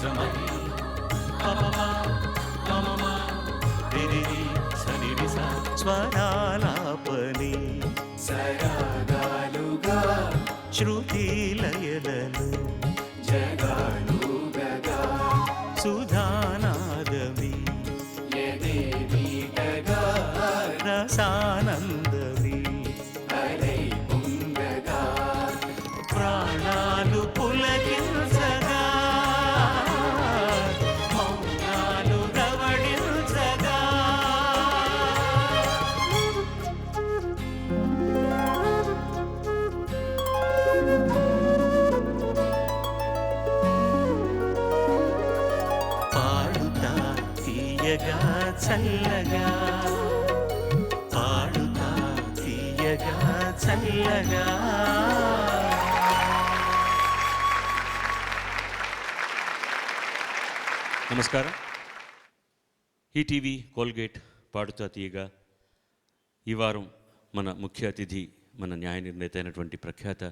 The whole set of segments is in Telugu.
సమని స్వరాలాపని సరాగాలుగా శృతి లయలలో జగాలుగగా సుధానాదమి యదేవీగగా రసానందమి అలై పొంగగా ప్రాణాలు పులకించగా మౌనాలు రవళించగా పాడుతా తీయగా చల్లగా పాడుతా తీయగా చల్లగా. నమస్కారం. ఈటీవీ కోల్గేట్ పాడుతా తీయగా ఈ వారం మన ముఖ్య అతిథి మన న్యాయ నిర్ణేత అయినటువంటి ప్రఖ్యాత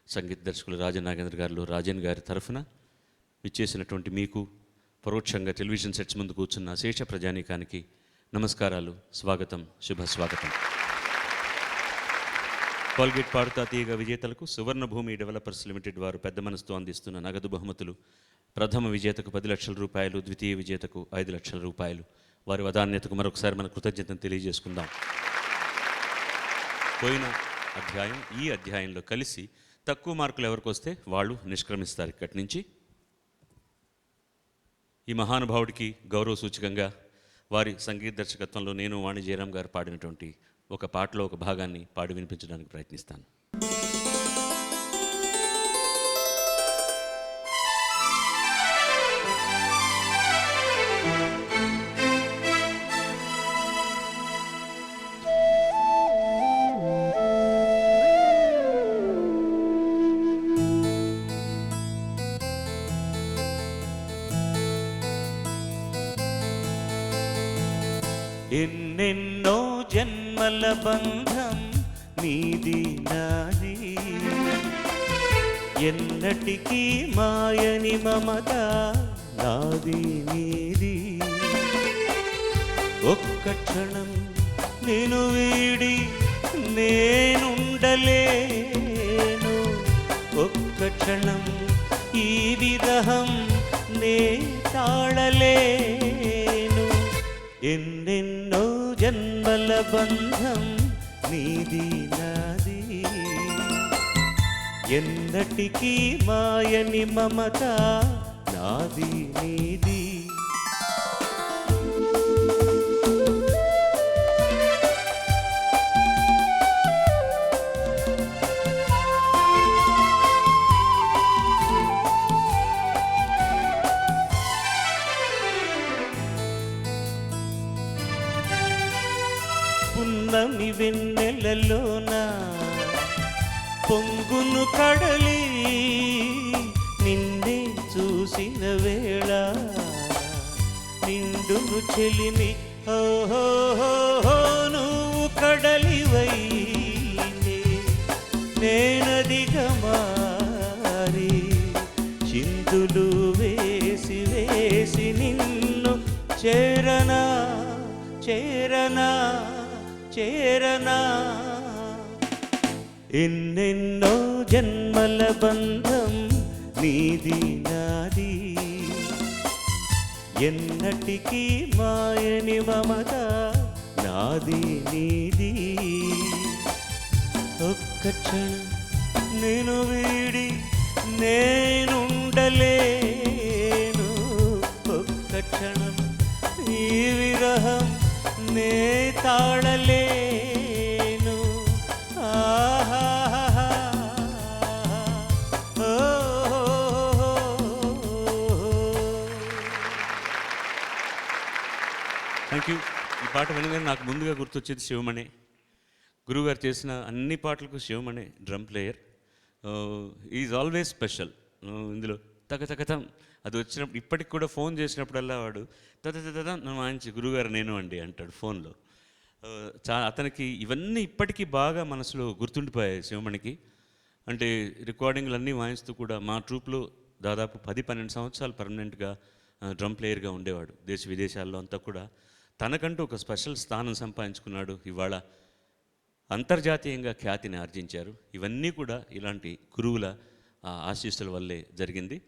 సంగీత దర్శకులు రాజనాగేంద్ర గారు రాజన్ గారి తరఫున ఇచ్చేసినటువంటి మీకు పరోక్షంగా టెలివిజన్ సెట్స్ ముందు కూర్చున్న శేష ప్రజానీకానికి నమస్కారాలు, స్వాగతం, శుభ స్వాగతం. కోల్గేట్ పాడుతా తీయగా విజేతలకు సువర్ణభూమి డెవలపర్స్ లిమిటెడ్ వారు పెద్ద మనసుతో అందిస్తున్న నగదు బహుమతులు. ప్రథమ విజేతకు 10 లక్షల రూపాయలు, ద్వితీయ విజేతకు 5 లక్షల రూపాయలు. వారి వదాన్యతకు మరొకసారి మన కృతజ్ఞతను తెలియజేసుకుందాం. పోయిన అధ్యాయం ఈ అధ్యాయంలో కలిసి తక్కువ మార్కులు ఎవరికి వస్తే వాళ్ళు నిష్క్రమిస్తారు ఇక్కడి నుంచి. ఈ మహానుభావుడికి గౌరవ సూచకంగా వారి సంగీత దర్శకత్వంలో నేను వాణి జయరాం గారు పాడినటువంటి ఒక పాటలో ఒక భాగాన్ని పాడి వినిపించడానికి ప్రయత్నిస్తాను. ఎన్నెన్నో జన్మల బంధం నీది నాది, ఎన్నటికీ మాయని మమత నాది నీది. ఒక్క క్షణం నేను వీడి నేనుండలేను, ఒక్క క్షణం ఈ విరహం నే తాళలేను. ఎన్నెన్నో జన్మల బంధం నీది నాది, ఎన్నటికీ మాయని మమత నాది నీది. పున్నమి వెన్నెలలోన పొంగును కడలి నిన్నే చూసిన వేళ నిండును చెలిమి. ఓహో నువ్వు కడలివై నేనదిగా మారి చిందులు వేసి వేసి నిన్ను చేరనా చేరనా చేరనా. ఎన్నెన్నో జన్మల బంధం నీది నాది, ఎన్నటికీ మాయని మమత నాది నీది. ఒక్క క్షణం నేను వీడి నేనుండలేను, ఒక్క క్షణం ఈ విరహం నే తాళలేను. ఆహా థ్యాంక్ యూ. ఈ పాట వినగానే నాకు ముందుగా గుర్తొచ్చేది శివమణి. గురువుగారు చేసిన అన్ని పాటలకు Sivamani drum player. Is always special. ఇందులో తగతగతం అది వచ్చినప్పుడు ఇప్పటికి కూడా ఫోన్ చేసినప్పుడల్లా వాడు తద నన్ను వాయించి గురువుగారు నేను అండి అంటాడు ఫోన్లో. అతనికి ఇవన్నీ ఇప్పటికీ బాగా మనసులో గుర్తుండిపోయాయి శివమణికి. అంటే రికార్డింగ్లు అన్నీ వాయిస్తూ కూడా మా ట్రూప్లో దాదాపు 10-12 సంవత్సరాలు పర్మనెంట్గా డ్రమ్ ప్లేయర్గా ఉండేవాడు. దేశ విదేశాల్లో అంతా కూడా తనకంటూ ఒక స్పెషల్ స్థానం సంపాదించుకున్నాడు. ఇవాళ అంతర్జాతీయంగా ఖ్యాతిని ఆర్జించారు. ఇవన్నీ కూడా ఇలాంటి గురువుల ఆశీస్సుల వల్లే జరిగింది.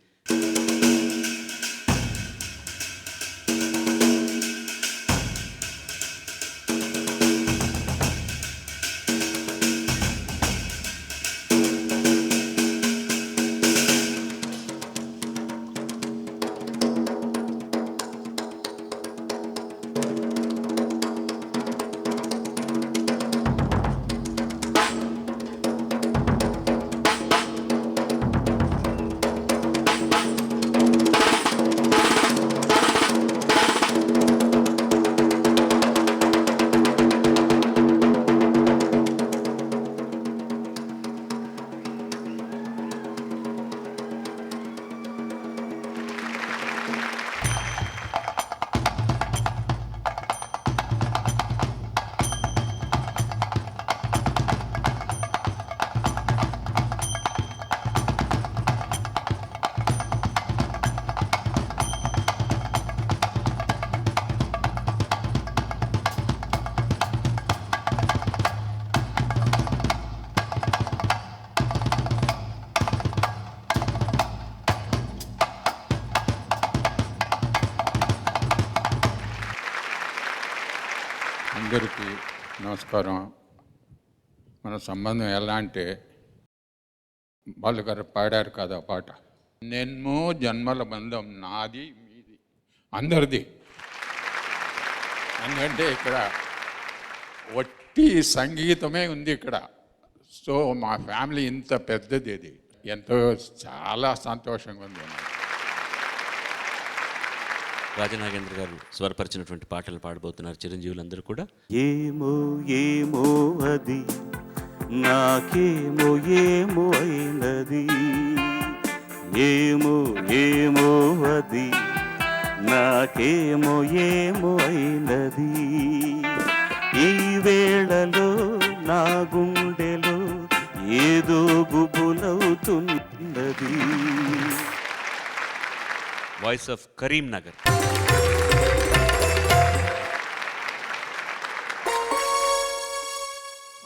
అందరికీ నమస్కారం. మన సంబంధం ఎలా అంటే వాళ్ళు గారు పాడారు కదా పాట, నెన్నో జన్మల బంధం నాది మీది అందరిది. ఎందుకంటే ఇక్కడ వట్టి సంగీతమే ఉంది ఇక్కడ. సో మా ఫ్యామిలీ ఇంత పెద్దది, ఇది ఎంతో చాలా సంతోషంగా ఉంది. రాజనాగేంద్ర గారు స్వరపరిచినటువంటి పాటలు పాడబోతున్నారు చిరంజీవులందరూ కూడా. ఏమో ఏమో అది నాకేమో ఏమో అయినది, ఏమో ఏమో అది నాకేమో ఏమో అయినది, ఈ వేళలో నా గుండెలో ఏదో గుబులవుతున్నది. Voice of Karimnagar.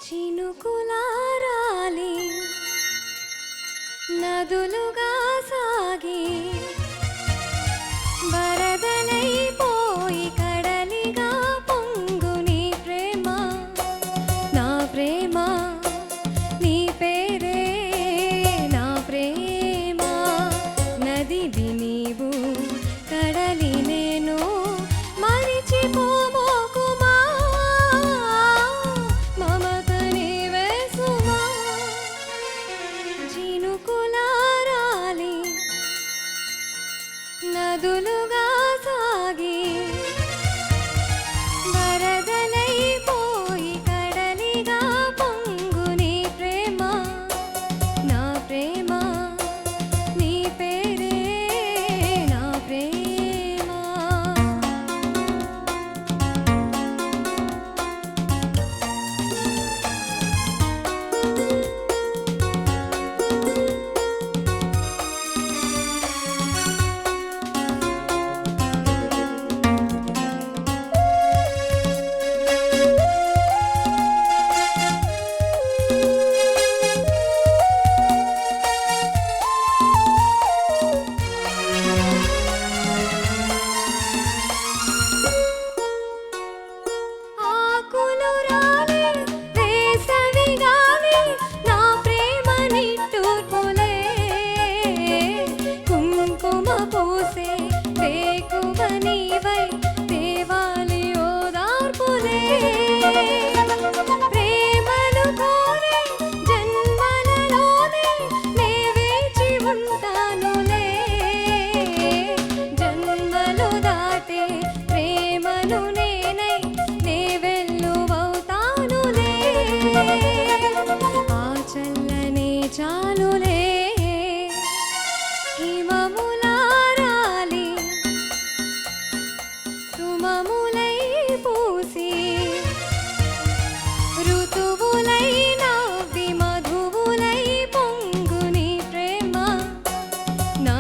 చినుకులారాలి నదులుగా సాగి వరదలైపోయి కడలిగా పొంగు నీ ప్రేమ, నా ప్రేమ నీ పేరే నా ప్రేమ, నదివి నీవు కడలి నేను మరిచిపోమోకుమా, మమత నీవే సుమా. చినుకులారాలి నదులుగా సాగి వరదలైపోయి కడలిగా పొంగు నీ ప్రేమ, నా ప్రేమ నీ పేరే నా ప్రేమ. ఆకులు రాలి వేసవి గాలి నా ప్రేమ నిట్టూర్పులే, కుంకుమ పూసే వేకువ నీవై దేవాలి ఓదార్పులే, ప్రేమను కోరే జన్మలలోనే నే వేచి ఉంటానులే, జన్మలు దాటే ప్రేమను నేనై నే వెల్లువవుతానులే, ఆ చల్లనే చాలులే. హిమములారాలి సుమములై పూసి ఋతువులై నవ్వి మధువులై పొంగు నీ ప్రేమ, నా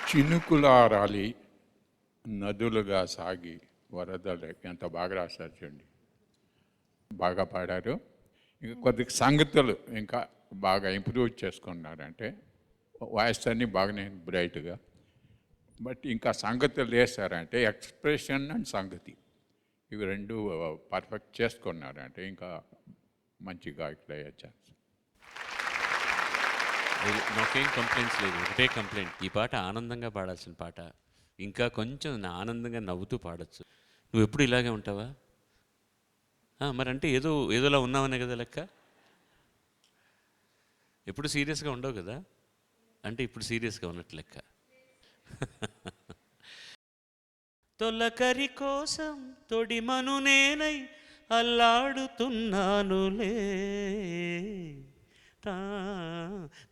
చినుకులారాలి నదులుగా సాగి వరదలు ఎంత బాగా రాశారు చూడండి. బాగా పాడారు. ఇంకా కొద్ది సంగతులు ఇంకా బాగా ఇంప్రూవ్ చేసుకున్నారంటే వాయిస్ అన్నీ బాగానే బ్రైట్గా, బట్ ఇంకా సంగతులు వేశారంటే ఎక్స్ప్రెషన్ అండ్ సంగతి ఇవి రెండు పర్ఫెక్ట్ చేసుకున్నారంటే ఇంకా మంచి గాయకులు అయ్యే ఛాన్స్. నాకేం కంప్లైంట్స్ లేదు, ఒకటే కంప్లైంట్, ఈ పాట ఆనందంగా పాడాల్సిన పాట, ఇంకా కొంచెం ఆనందంగా నవ్వుతూ పాడచ్చు. నువ్వు ఎప్పుడు ఇలాగే ఉంటావా? మరి అంటే ఏదోలా ఉన్నావనే కదా లెక్క. ఎప్పుడు సీరియస్గా ఉండవు కదా, అంటే ఇప్పుడు సీరియస్గా ఉన్నట్టు లెక్క. తొలకరి కోసం తొడిమను నేనై అల్లాడుతున్నానులే.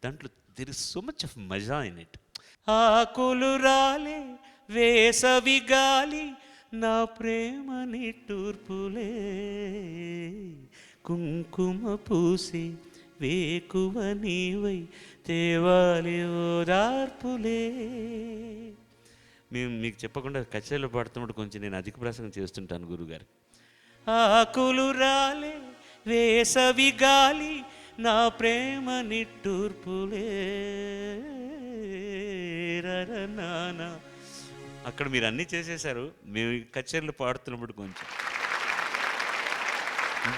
దాంట్లో there is so much of మజా ఇన్ ఇట్. ఆకులు రాలే వేసవి గాలి నా ప్రేమ నిట్టూర్పులే, కుంకుమ పూసి వేకువ నీవై తేవాలి ఓదార్పులే. మేము మీకు చెప్పకుండా కచేరీలో పాడుతున్నప్పుడు కొంచెం నేను అధిక ప్రసంగం చేస్తుంటాను గురుగారు. ఆకులు రాలే వేసవి గాలి నా ప్రేమ నిట్టూర్పులే రరనానా. అక్కడ మీరు అన్నీ చేసేశారు, మేము కచేరీలు పాడుతున్నప్పుడు కొంచెం.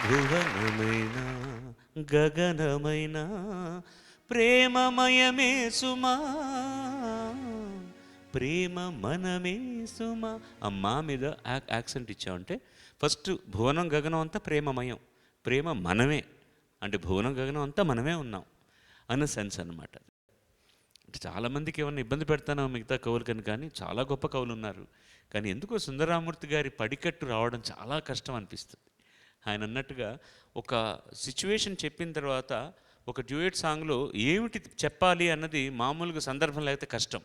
భువనమైన గగనమైన ప్రేమమయమే సుమా, ప్రేమ మనమే సుమా. అమ్మా మీద యాక్సెంట్ ఇచ్చామంటే ఫస్ట్ భువనం గగనం అంతా ప్రేమమయం, ప్రేమ మనమే అంటే భువనం గగనం అంతా మనమే ఉన్నాం అన్న సెన్స్ అన్నమాట. అంటే చాలామందికి ఏమన్నా ఇబ్బంది పెడతానో మిగతా కవులు కానీ చాలా గొప్ప కవులు ఉన్నారు. కానీ ఎందుకో సుందరరామూర్తి గారి పడికట్టు రావడం చాలా కష్టం అనిపిస్తుంది. ఆయన అన్నట్టుగా ఒక సిచ్యువేషన్ చెప్పిన తర్వాత ఒక డ్యూయట్ సాంగ్లో ఏమిటి చెప్పాలి అన్నది మామూలుగా సందర్భం లేకపోతే కష్టం.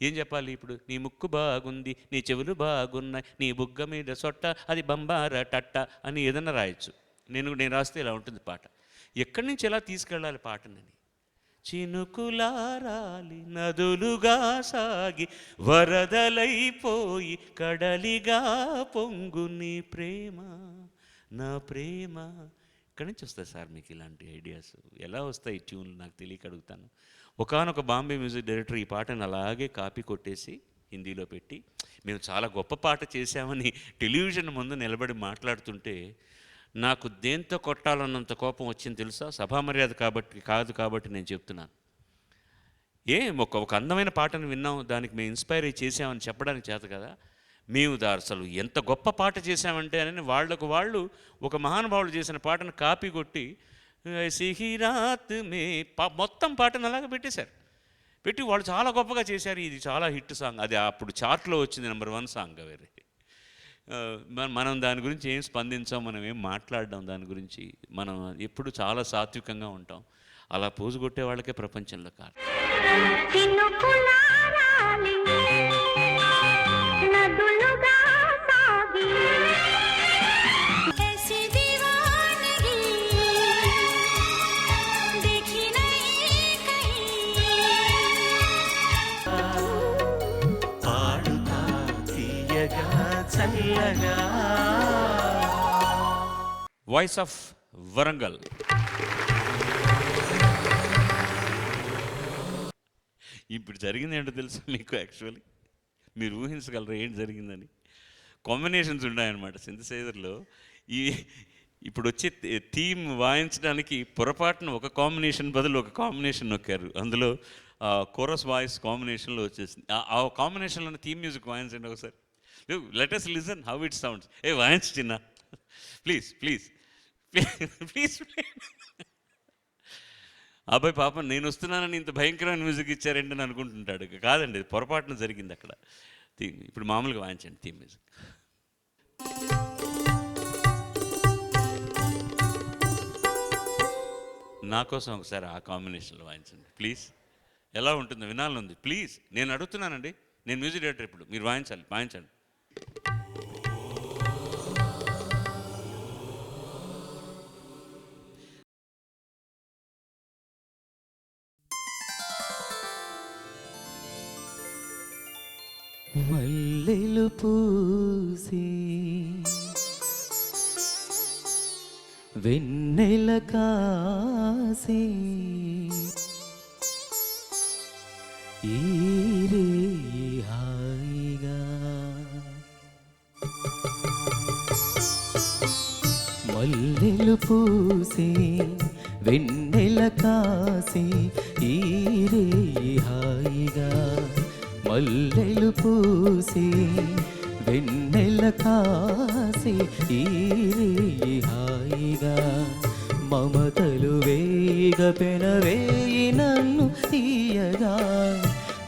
ఏం చెప్పాలి ఇప్పుడు? నీ ముక్కు బాగుంది, నీ చెవులు బాగున్నాయి, నీ బుగ్గ మీద సొట్ట, అది బంబార టట్ట అని ఏదన్నా రాయొచ్చు. నేను రాస్తే ఇలా ఉంటుంది పాట. ఎక్కడి నుంచి ఎలా తీసుకెళ్ళాలి పాటనని? చినుకులారాలి నదులుగా సాగి వరదలైపోయి కడలిగా పొంగు నీ ప్రేమ నా ప్రేమ. ఇక్కడి నుంచి వస్తాయి సార్ మీకు ఇలాంటి ఐడియాస్? ఎలా వస్తాయి ట్యూన్లు నాకు తెలియక అడుగుతాను. ఒకానొక బాంబే మ్యూజిక్ డైరెక్టర్ ఈ పాటను అలాగే కాపీ కొట్టేసి హిందీలో పెట్టి మేము చాలా గొప్ప పాట చేశామని టెలివిజన్ ముందు నిలబడి మాట్లాడుతుంటే నాకు దేంతో కొట్టాలన్నంత కోపం వచ్చింది తెలుసా? సభామర్యాద కాబట్టి నేను చెప్తున్నాను. ఒక అందమైన పాటను విన్నాం, దానికి మేము ఇన్స్పైర్ అయ్యి చేసామని చెప్పడానికి చేత కదా. మేము అసలు ఎంత గొప్ప పాట చేశామంటే అని వాళ్ళు ఒక మహానుభావుడు చేసిన పాటను కాపీ కొట్టి సిహిరాత్ మే మొత్తం పాటను అలాగే పెట్టేశారు. పెట్టి వాళ్ళు చాలా గొప్పగా చేశారు, ఇది చాలా హిట్ సాంగ్, అది అప్పుడు చార్ట్లో వచ్చింది నెంబర్ 1 సాంగ్. వేరే మనం దాని గురించి ఏం స్పందించాం, మనం ఏం మాట్లాడడం దాని గురించి. మనం ఎప్పుడు చాలా సాత్వికంగా ఉంటాం. అలా పోజు కొట్టే వాళ్ళకే ప్రపంచంలో కాదు. Voice of Warangal. ఇప్పుడు జరిగింది ఏంటో తెలుసా మీకు? యాక్చువల్లీ మీరు ఊహించగలరా ఏంటి జరిగిందని? కాంబినేషన్స్ ఉన్నాయన్నమాట సింథసైజర్లో. ఇప్పుడు వచ్చే థీమ్ వాయించడానికి పొరపాటున ఒక కాంబినేషన్ బదులు ఒక కాంబినేషన్ నొక్కారు. అందులో కోరస్ వాయిస్ కాంబినేషన్లో వచ్చేసింది. ఆ కాంబినేషన్లో థీమ్ మ్యూజిక్ వాయించండి ఒకసారి. Let us listen how it sounds. వాయించు చిన్న ప్లీజ్ ప్లీజ్ ప్లీజ్. అబ్బాయి పాపం నేను వస్తున్నానని ఇంత భయంకరమైన మ్యూజిక్ ఇచ్చారండి అని అనుకుంటుంటాడు. కాదండి, పొరపాటున జరిగింది అక్కడ. ఇప్పుడు మామూలుగా వాయించండి థీమ్ మ్యూజిక్. నా కోసం ఒకసారి ఆ కాంబినేషన్లో వాయించండి ప్లీజ్. ఎలా ఉంటుందో వినాలనుంది ప్లీజ్. నేను అడుగుతున్నానండి, నేను మ్యూజిక్ డైరెక్టర్, ఇప్పుడు మీరు వాయించండి. మల్లెలు పూసి వెన్నెల కాసి ఈరే హాయిగా మల్లెలు పూసి వెన్నెల కాసి ఈరే హాయిగా మల్లెలు పూసి వెన్నెల కాసి ఈరే హాయిగా మమతలు వేగ పెనవేయి నన్ను తీయగా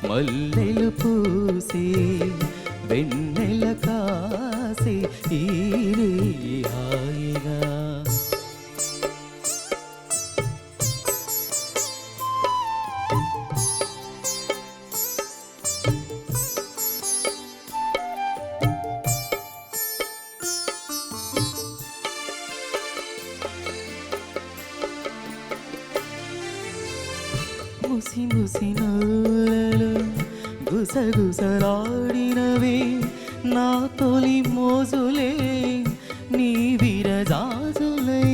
మల్లెలు పూసి వెన్నెల కాసి ఈరే హాయిగా ముసి ముసి నవ్వులలో గుసగుసలాడినవే నా తొలి మోజులే నీ విరజాజులై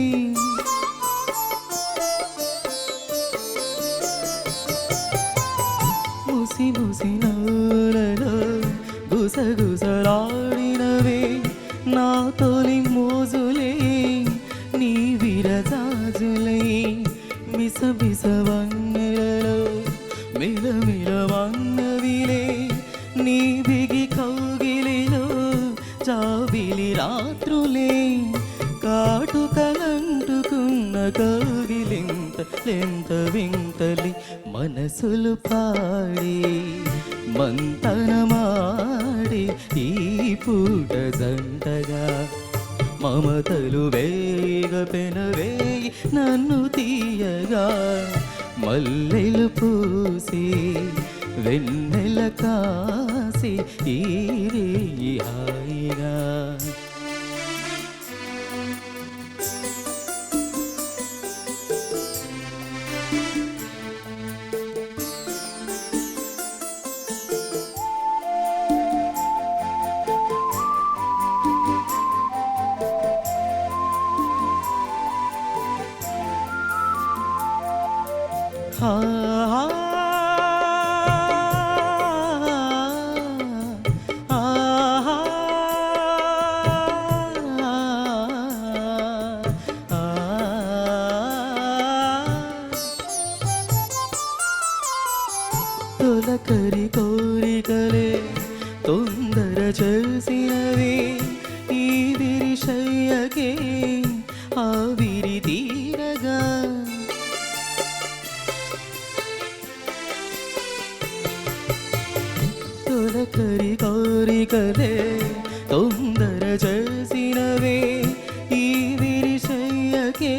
ముసి ముసి నవ్వులలో గుసగుసలాడినవే నా తొలి మోజులే నీ విరజాజులై మిస మిస వన్నెలలో మిలమిల వన్నవిలే నీ బిగి కౌగిలిలో జాబిలి రాత్రులే కాటుకలంటుకున్న కౌగిలింత లెంత వింతలి మనసులు పాడి మంతనమాడి ఈ పూట జంటగా మమతలు వేగ పెనవేయి నన్ను తీయగా మల్లెలు పూసి వెన్నెల కాసి ఈరే హాయిగా ఆ తొలకరి కోరికలే తొందర చేసినవి ఈ విరిశయ్యకే ఆవిరి తీరగా తొలకరి కోరికలే తొందర చేసినవే ఈ విరిశయ్యకే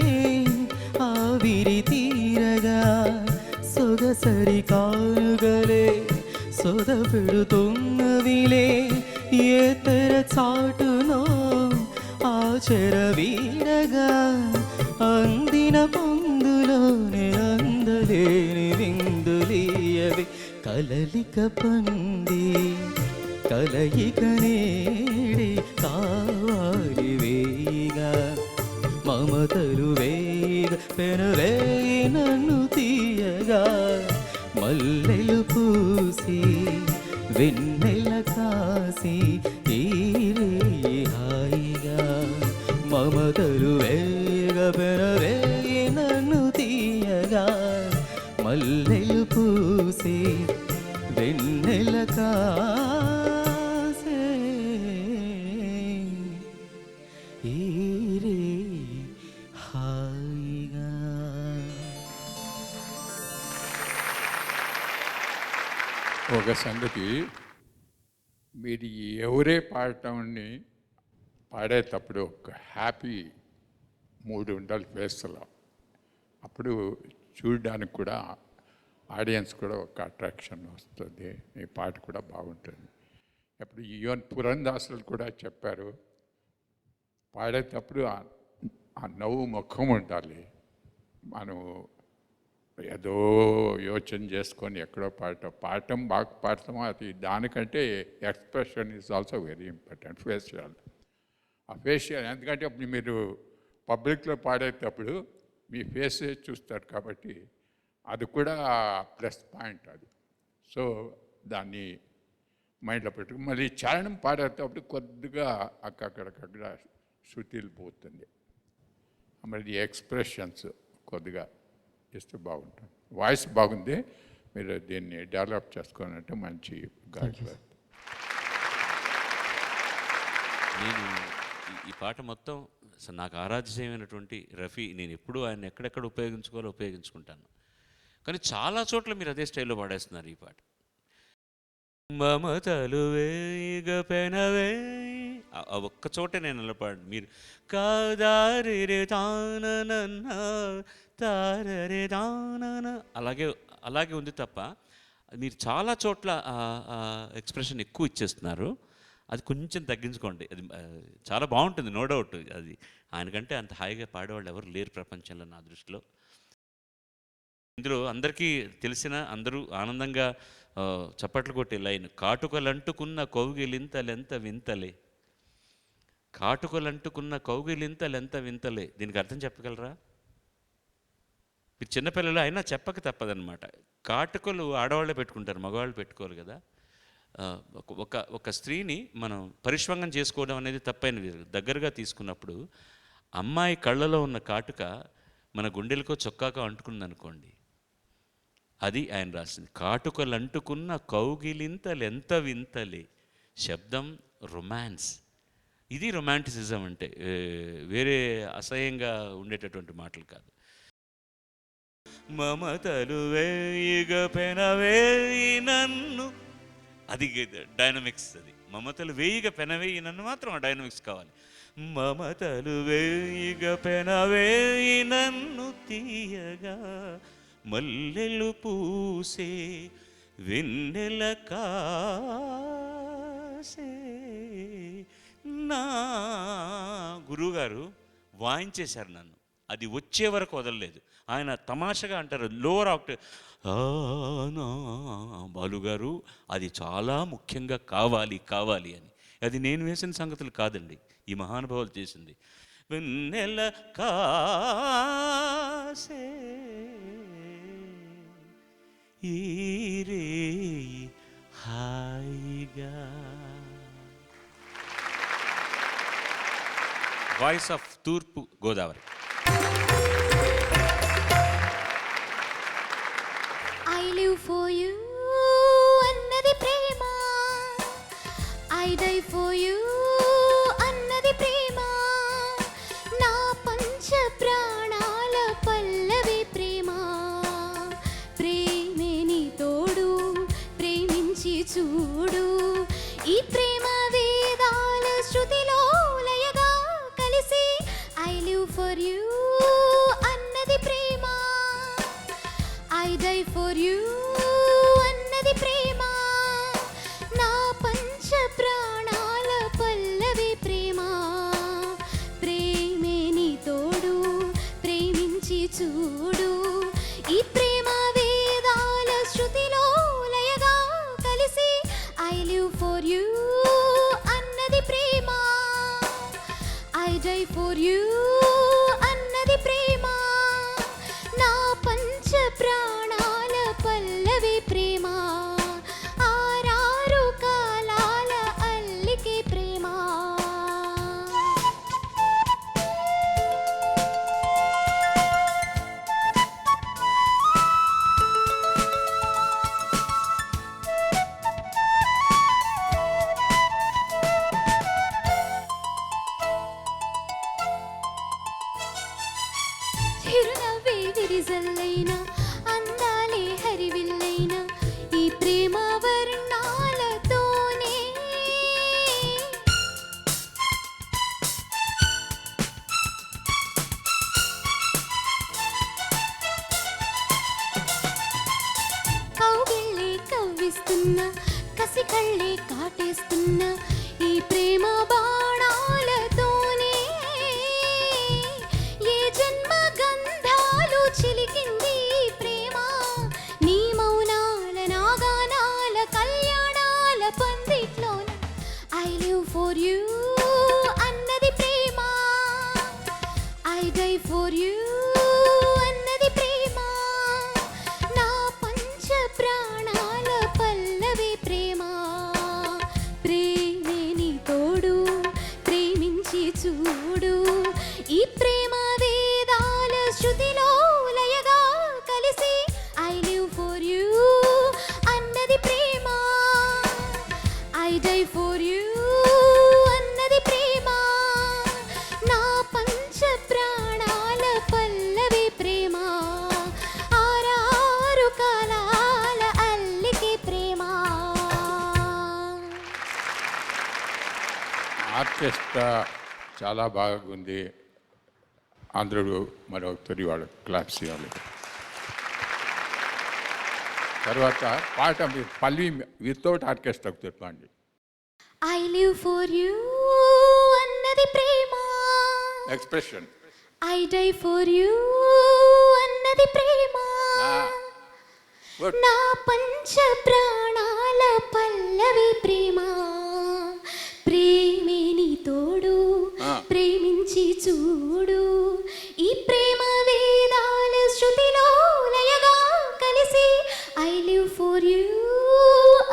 ఆవిరి తీరగా సొగసరి కానుగలే సొద పెడుతున్నవిలే ఏ తెర చాటునో ఆచర వీడగా అందిన పొందులోనే అందలేని విందులీయవి కలలిక పండి కలయిక నేడి కావాలి వేయిగా మమతలు వేగ పెనవేయి నన్ను తీయగా మల్లెలు పూసి వెన్నెల కాసి ఈరే హాయిగా మమతలు వేగ పెనవేయి నన్ను తీయగా మల్లెలు పూసి వెన్నెల కాసి ఈరే హాయిగా. ఒక సంగతి, మీరు ఎవరే పాడటంని పాడేటప్పుడు ఒక హ్యాపీ మూడ్ ఉండాలి ఫేస్లో. అప్పుడు చూడడానికి కూడా ఆడియన్స్ కూడా ఒక అట్రాక్షన్ వస్తుంది, ఈ పాట కూడా బాగుంటుంది. అప్పుడు ఈవెన్ పురందాసులు కూడా చెప్పారు, పాడేటప్పుడు ఆ నవ్వు ముఖం ఉండాలి. మనం ఏదో యోచన చేసుకొని ఎక్కడో పాడటం బాగా పాడతామో అది దానికంటే expression is also very important. Facial ఆ ఫేషియల్ ఎందుకంటే అప్పుడు మీరు పబ్లిక్లో పాడేటప్పుడు మీ ఫేస్ చూస్తారు కాబట్టి అది కూడా ప్లస్ పాయింట్ అది. సో దాన్ని మైండ్లో పెట్టుకుని మళ్ళీ చరణం పాడేటప్పుడు కొద్దిగా అక్కడక్కడ శృతిలు పోతుంది. మళ్ళీ ఎక్స్ప్రెషన్స్ కొద్దిగా ఇస్తే బాగుంటుంది. వాయిస్ బాగుంది, మీరు దీన్ని డెవలప్ చేసుకోవాలంటే మంచి గాయకులు. నేను ఈ పాట మొత్తం అసలు నాకు ఆరాధ్యమైనటువంటి రఫీ, నేను ఎప్పుడూ ఆయన ఎక్కడెక్కడ ఉపయోగించుకోవాలో ఉపయోగించుకుంటాను. కానీ చాలా చోట్ల మీరు అదే స్టైల్లో పాడేస్తున్నారు ఈ పాట. మమతలు వేగ పెనవే ఆ ఒక్క చోటే నేను నిలబడి మీరు కాదారి రే తానన్న తారరే తానన అలాగే ఉంది తప్ప మీరు చాలా చోట్ల ఎక్స్ప్రెషన్ ఎక్కువ ఇచ్చేస్తున్నారు. అది కొంచెం తగ్గించుకోండి. అది చాలా బాగుంటుంది, నో డౌట్. అది ఆయనకంటే అంత హాయిగా పాడేవాళ్ళు ఎవరు లేరు ప్రపంచంలో నా దృష్టిలో. ఇందులో అందరికీ తెలిసిన అందరూ ఆనందంగా చప్పట్లు కొట్టే లైన్, కాటుకలంటుకున్న కౌగిలింతలెంత వింతలే, కాటుకలంటుకున్న కౌగిలింతలెంత వింతలే. దీనికి అర్థం చెప్పగలరా? మీరు చిన్నపిల్లలు అయినా చెప్పక తప్పదన్నమాట. కాటుకలు ఆడవాళ్ళే పెట్టుకుంటారు, మగవాళ్ళు పెట్టుకోరు కదా. ఒక స్త్రీని మనం పరిష్వంగం చేసుకోవడం అనేది తప్పైనది. దగ్గరగా తీసుకున్నప్పుడు అమ్మాయి కళ్ళలో ఉన్న కాటుక మన గుండెలకో చొక్కాకో అంటుకుందనుకోండి, అది ఆయన రాసింది. కాటుకలు అంటుకున్న కౌగిలింతలెంత వింతలే. శబ్దం రొమాన్స్. ఇది రొమాంటిసిజం అంటే, వేరే అసహ్యంగా ఉండేటటువంటి మాటలు కాదు. మమతలు వేయిగ పెనవేయి నన్ను, అది డైనమిక్స్. అది మమతలు వేయిగ పెనవేయి నన్ను మాత్రం ఆ డైనమిక్స్ కావాలి. మమతలు వేయిగ పెనవేయి నన్ను తీయగా మల్లెలు పూసే వెన్నెల కాసే. నా గురువుగారు వాయించేశారు నన్ను, అది వచ్చే వరకు వదలలేదు. ఆయన తమాషగా అంటారు లోవర్ ఆక్టేవ్, బాలుగారు అది చాలా ముఖ్యంగా కావాలి అని. అది నేను వేసిన సంగతులు కాదండి, ఈ మహానుభావులు చేసింది. వెన్నెల కాసే ఈ రేయి హాయిగా. వాయిస్ ఆఫ్ తూర్పు Godavari. I live for you అన్నది ప్రేమ, I die for you అన్నది ప్రేమ, నా పంచ ప్రాణాల పల్లవి ప్రేమ, ప్రేమే నీ తోడు ప్రేమించి చూడు, ఈ ప్రేమ వేదాల శృతిలో లయగా కలిసి I live for you అన్నది ప్రేమ, I die for you అన్నది ప్రేమ, నా పంచ ప్రాణాల పల్లవి ప్రేమ, ప్రేమే నీ తోడు ప్రేమించి చూడు, ఈ ప్రేమ వేదాల శృతిలో లయగా కలిసి I live for you అన్నది ప్రేమ, I die for you అన్నది ప్రేమ, నా పంచ ప్రాణాల పల్లవి ప్రేమ, ఆరారు కాలాల అల్లికి ప్రేమ. చిరునవ్వే విరిజల్లైన అందాలే హరివిల్లైన ఈ ప్రేమ వర్ణాలతోనే, కౌగిళ్ళే కవ్విస్తున్న కసి కళ్ళే కాటేస్తున్న ఈ ప్రేమ బాణాలతోనే, ఏ జన్మ గంధాలు చిలికింది ఈ ప్రేమ I die for you అన్నది ప్రేమ నా పంచ ప్రాణాల పల్లవి ప్రేమ ప్రేమే నీ తోడు ప్రేమించి చూడు ఈ ప్రేమ వేదాల శృతిలో లయగా కలిసి I live for you అన్నది ప్రేమ I die for you అన్నది ప్రేమ నా పంచ ప్రాణాల పల్లవి ప్రేమ ఆరారు కాలాల అల్లికి ప్రేమ ఆర్కెస్ట్రా చాలా బాగుంది. అందరూ మరొకరి వాళ్ళ క్లాప్స్ ఇవ్వాలి. తర్వాత పాట మీరు పల్లి వితౌట్ ఆర్కెస్ట్రా చెప్పండి. I live for you అన్నది ప్రేమ expression. I die for you అన్నది ప్రేమ గుడ్. నా పంచ ప్రాణాల పల్లవి ప్రేమ ప్రేమే నీ తోడు ప్రేమించి చూడు ఈ ప్రేమ వేదాల శృతిలో లయగా కలిసి I live for you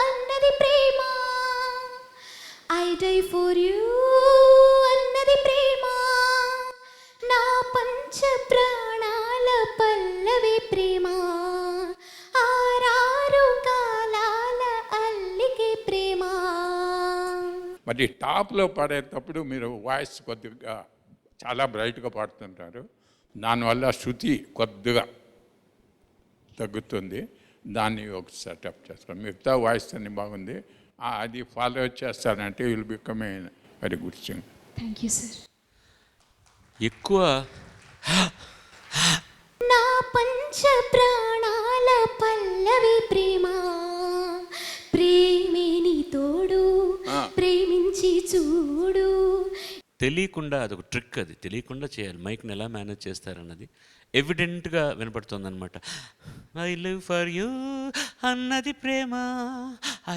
అన్నది ప్రేమ I die for you అన్నది ప్రేమ నా పంచ ప్రాణాల పల్లవి ప్రేమ ఆరారు కాలాల అల్లికి ప్రేమ. మరి టాప్లో పాడేటప్పుడు మీరు వాయిస్ కొద్దిగా చాలా బ్రైట్గా పాడుతుంటారు. దానివల్ల శృతి కొద్దిగా తగ్గుతుంది. దాన్ని ఒక సెటప్ చేస్తాను. మిగతా వాయిస్ అన్ని బాగుంది. అది ఫాలో చేస్తానంటే will become a very good Singh. Thank you sir. ఎక్కువ నా పంచ ప్రాణాల పల్లవి ప్రేమ ప్రేమే నీ తోడు ప్రేమించి చూడు. తెలియకుండా అదొక ట్రిక్, అది తెలియకుండా చేయాలి. మైక్ని ఎలా మేనేజ్ చేస్తారన్నది ఎవిడెంట్గా వినపడుతుందన్నమాట. ఐ లివ్ ఫర్ యూ అన్నది ప్రేమ,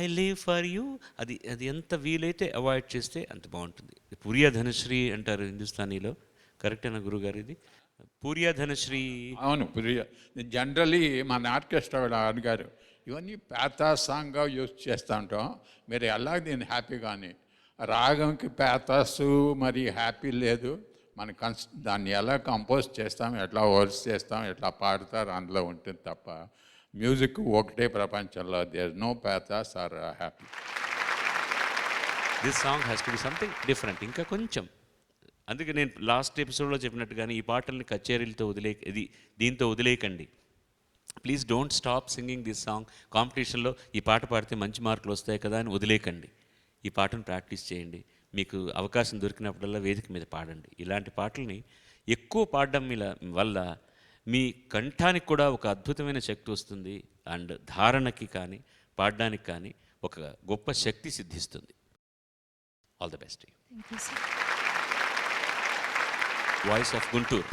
ఐ లివ్ ఫర్ యూ. అది అది ఎంత వీలైతే అవాయిడ్ చేస్తే అంత బాగుంటుంది. పూరియా ధనశ్రీ అంటారు హిందుస్థానీలో, కరెక్టేనా గురుగారు? ఇది పూరియా ధనశ్రీ. అవును, పూరియా. జనరలీ మన ఆర్కెస్ట్రా కూడా అడిగారు, ఇవన్నీ పేతా సాంగ్గా యూజ్ చేస్తూ ఉంటాం, మీరు ఎలా దీన్ని హ్యాపీగాని రాగంకి పేతాసు మరి హ్యాపీ లేదు. మన దాన్ని ఎలా కంపోజ్ చేస్తాం, ఎట్లా వర్స్ చేస్తాం, ఎట్లా పాడతారు అందులో ఉంటుంది తప్ప మ్యూజిక్ ఒకటే ప్రపంచంలో. There no pathos or happy. This song has to be something different, ఇంకా కొంచెం. అందుకే నేను లాస్ట్ ఎపిసోడ్లో చెప్పినట్టుగానే ఈ పాటల్ని కచేరీలతో దీంతో వదిలేయకండి. Please don't stop singing this song. కాంపిటీషన్లో ఈ పాట పాడితే మంచి మార్కులు వస్తాయి కదా అని వదిలేయకండి. ఈ పాటను ప్రాక్టీస్ చేయండి. మీకు అవకాశం దొరికినప్పుడల్లా వేదిక మీద పాడండి. ఇలాంటి పాటల్ని ఎక్కువ పాడడం వల్ల మీ కంఠానికి కూడా ఒక అద్భుతమైన శక్తి వస్తుంది. అండ్ ధారణకి కానీ పాడడానికి కానీ ఒక గొప్ప శక్తి సిద్ధిస్తుంది. All the best. Thank you sir. Voice of Guntur.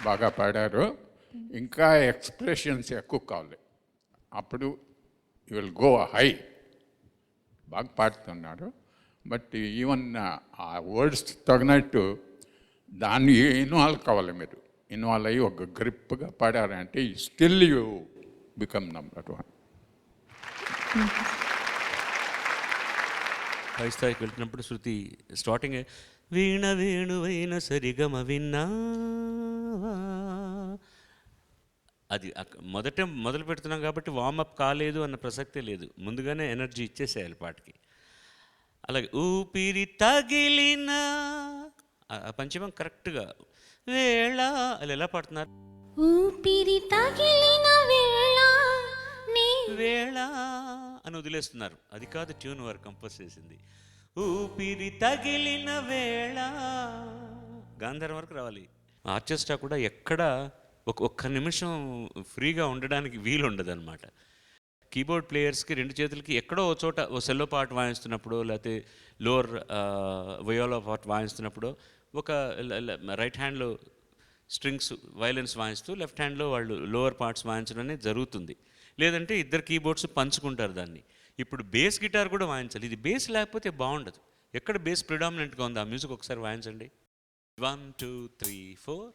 బాగా పాడారు. ఇంకా ఎక్స్ప్రెషన్స్ ఎక్కువ కావాలి, అప్పుడు యూ విల్ గో హై. బాగా పాడుతున్నారు, బట్ ఈవెన్ ఆ వర్డ్స్ తగినట్టు దాన్ని ఇన్వాల్వ్ కావాలి. మీరు ఇన్వాల్వ్ అయ్యి ఒక గ్రిప్గా పాడారంటే స్టిల్ యూ బికమ్ నంబర్ 1. పై స్థాయికి వెళ్తున్నప్పుడు శృతి స్టార్టింగ్ వీణ వేణువైన సరిగమ విన్నావా, అది మొదలు పెడుతున్నాం కాబట్టి వార్మప్ కాలేదు అన్న ప్రసక్తే లేదు, ముందుగానే ఎనర్జీ ఇచ్చేసేయాలి పాటకి. అలాగే ఊపిరి తగిలిన పంచమం కరెక్ట్గా వేళ అది ఎలా పాడుతున్నారు, ఊపిరి తగిలిన వేళ వేళ అని వదిలేస్తున్నారు. అది కాదు ట్యూన్ వారు కంపోజ్ చేసింది. ఊపిరి తగిలిన వేళ గాంధారం వరకు రావాలి. ఆర్కెస్ట్రా కూడా ఎక్కడ ఒక్క నిమిషం ఫ్రీగా ఉండడానికి వీలు ఉండదు అనమాట. కీబోర్డ్ ప్లేయర్స్కి 2 చేతులకి ఎక్కడో ఓ చోట ఓ సెల్లో పార్ట్ వాయిస్తున్నప్పుడు, లేకపోతే లోవర్ వయోలా పార్ట్ వాయిస్తున్నప్పుడు ఒక రైట్ హ్యాండ్లో స్ట్రింగ్స్ వైలెన్స్ వాయిస్తూ లెఫ్ట్ హ్యాండ్లో వాళ్ళు లోవర్ పార్ట్స్ వాయించడం అనేది జరుగుతుంది. లేదంటే ఇద్దరు కీబోర్డ్స్ పంచుకుంటారు దాన్ని. ఇప్పుడు బేస్ గిటార్ కూడా వాయించాలి. ఇది బేస్ లేకపోతే బాగుండదు. ఎక్కడ బేస్ ప్రిడామినెంట్గా ఉంది ఆ మ్యూజిక్ ఒకసారి వాయించండి. 1 2 3 4.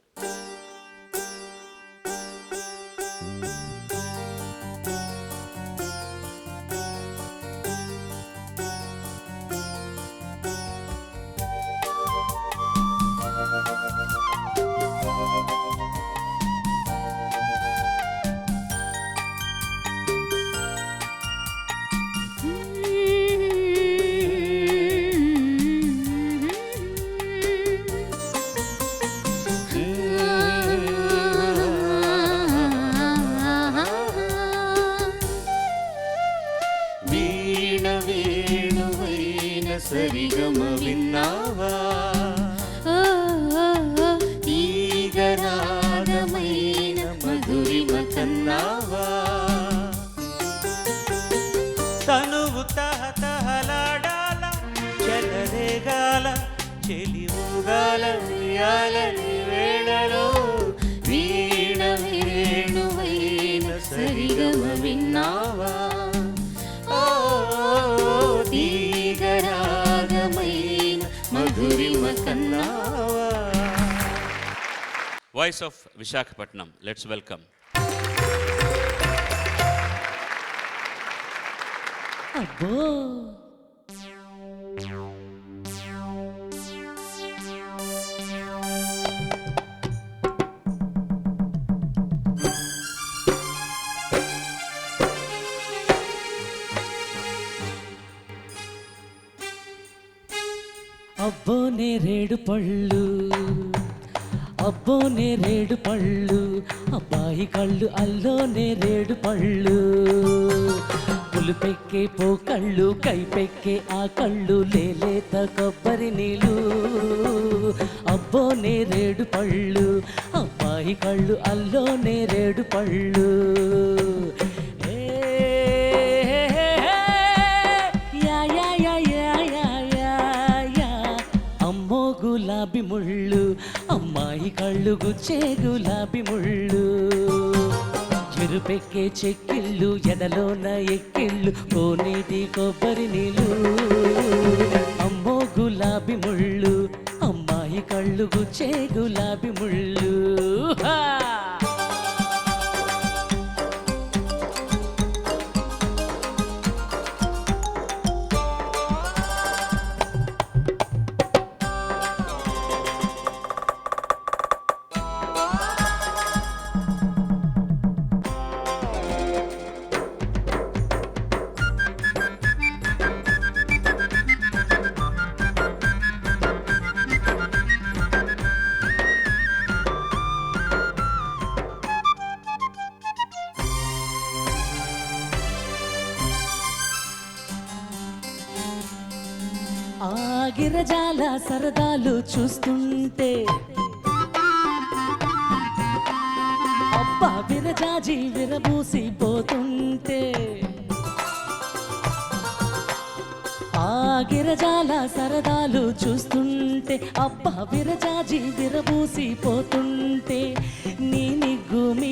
సరిగమ విన్నావా, తీగరాగమైన మధురిమ కన్నావా, తనువు తహతహలాడాల చెలరేగాల చెలివుగాల ఉయ్యాలని వేళలో వీణ వేణువైన సరిగమ విన్నావా, voice of Visakhapatnam. Let's welcome. అబ్బో అబ్బో నేరేడు పళ్ళు, అబ్బో నేరేడు పళ్ళు, అబ్బాయి కళ్ళు అల్లో నేరేడు పళ్ళు, పులుపెక్కే పోకళ్ళు కైపెక్కే ఆ కళ్ళు లేలేత కొబ్బరి నీళ్ళు, అబ్బో నేరేడు పళ్ళు, అబ్బాయి కళ్ళు అల్లో నేరేడు పళ్ళు. గులాబీ ముళ్ళు అమ్మాయి కళ్ళు గుచ్చే గులాబీ ముళ్ళు, చెరుపెక్కే చెక్కిళ్ళు ఎదలోన ఎక్కిళ్ళు కోనేటి కొబ్బరి నీళ్ళు, అమ్మో గులాబీ ముళ్ళు అమ్మాయి కళ్ళు గుచ్చే గులాబీ ముళ్ళు. గిరజాల సరదాలు చూస్తుంటే అబ్బా విరజాజి విరబూసిపోతుంటే, ఆ గిరజాల సరదాలు చూస్తుంటే అబ్బా విరజాజి విరబూసిపోతుంటే,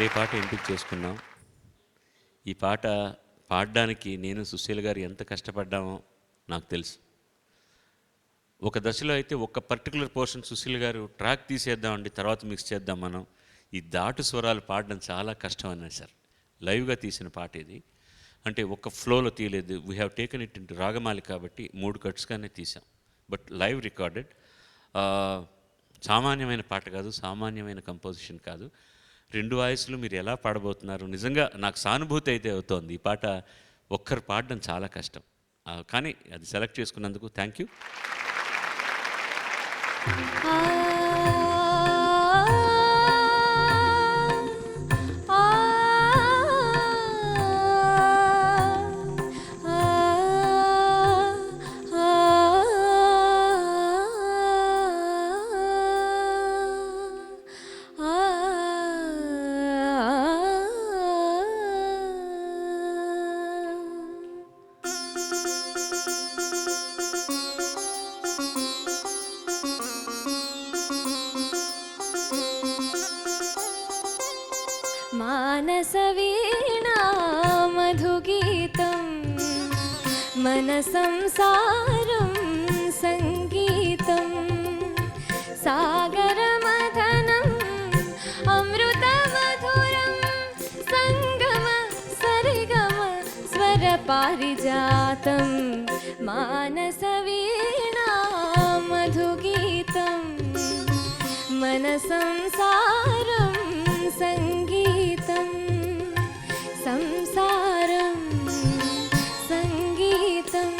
భలే పాట ఎంపిక చేసుకున్నాం. ఈ పాట పాడడానికి నేను సుశీల్ గారు ఎంత కష్టపడ్డామో నాకు తెలుసు. ఒక దశలో అయితే ఒక పర్టికులర్ పోర్షన్ సుశీల్ గారు ట్రాక్ తీసేద్దామండి, తర్వాత మిక్స్ చేద్దాం మనం, ఈ దాటు స్వరాలు పాడడం చాలా కష్టం అన్నారు సార్. లైవ్గా తీసిన పాట ఇది, అంటే ఒక ఫ్లోలో తీయలేదు. We have taken it into రాగమాలి కాబట్టి 3 కట్స్గానే తీసాం. But live recorded. సామాన్యమైన పాట కాదు, సామాన్యమైన కంపోజిషన్ కాదు. 2 వాయిస్లు మీరు ఎలా పాడబోతున్నారు, నిజంగా నాకు సానుభూతి అయితే అవుతోంది. ఈ పాట ఒక్కరు పాడడం చాలా కష్టం, కానీ అది సెలెక్ట్ చేసుకున్నందుకు థ్యాంక్ యూ. मानसवीणा मधुगीतं मनसंसारं सङ्गीतं सागरमथनम् अमृतमधुरं सङ्गम सरिगम स्वरपारिजातं मानसवीणा मधुगीतं मनसंसारं संगीतं संसारं संगीतम्.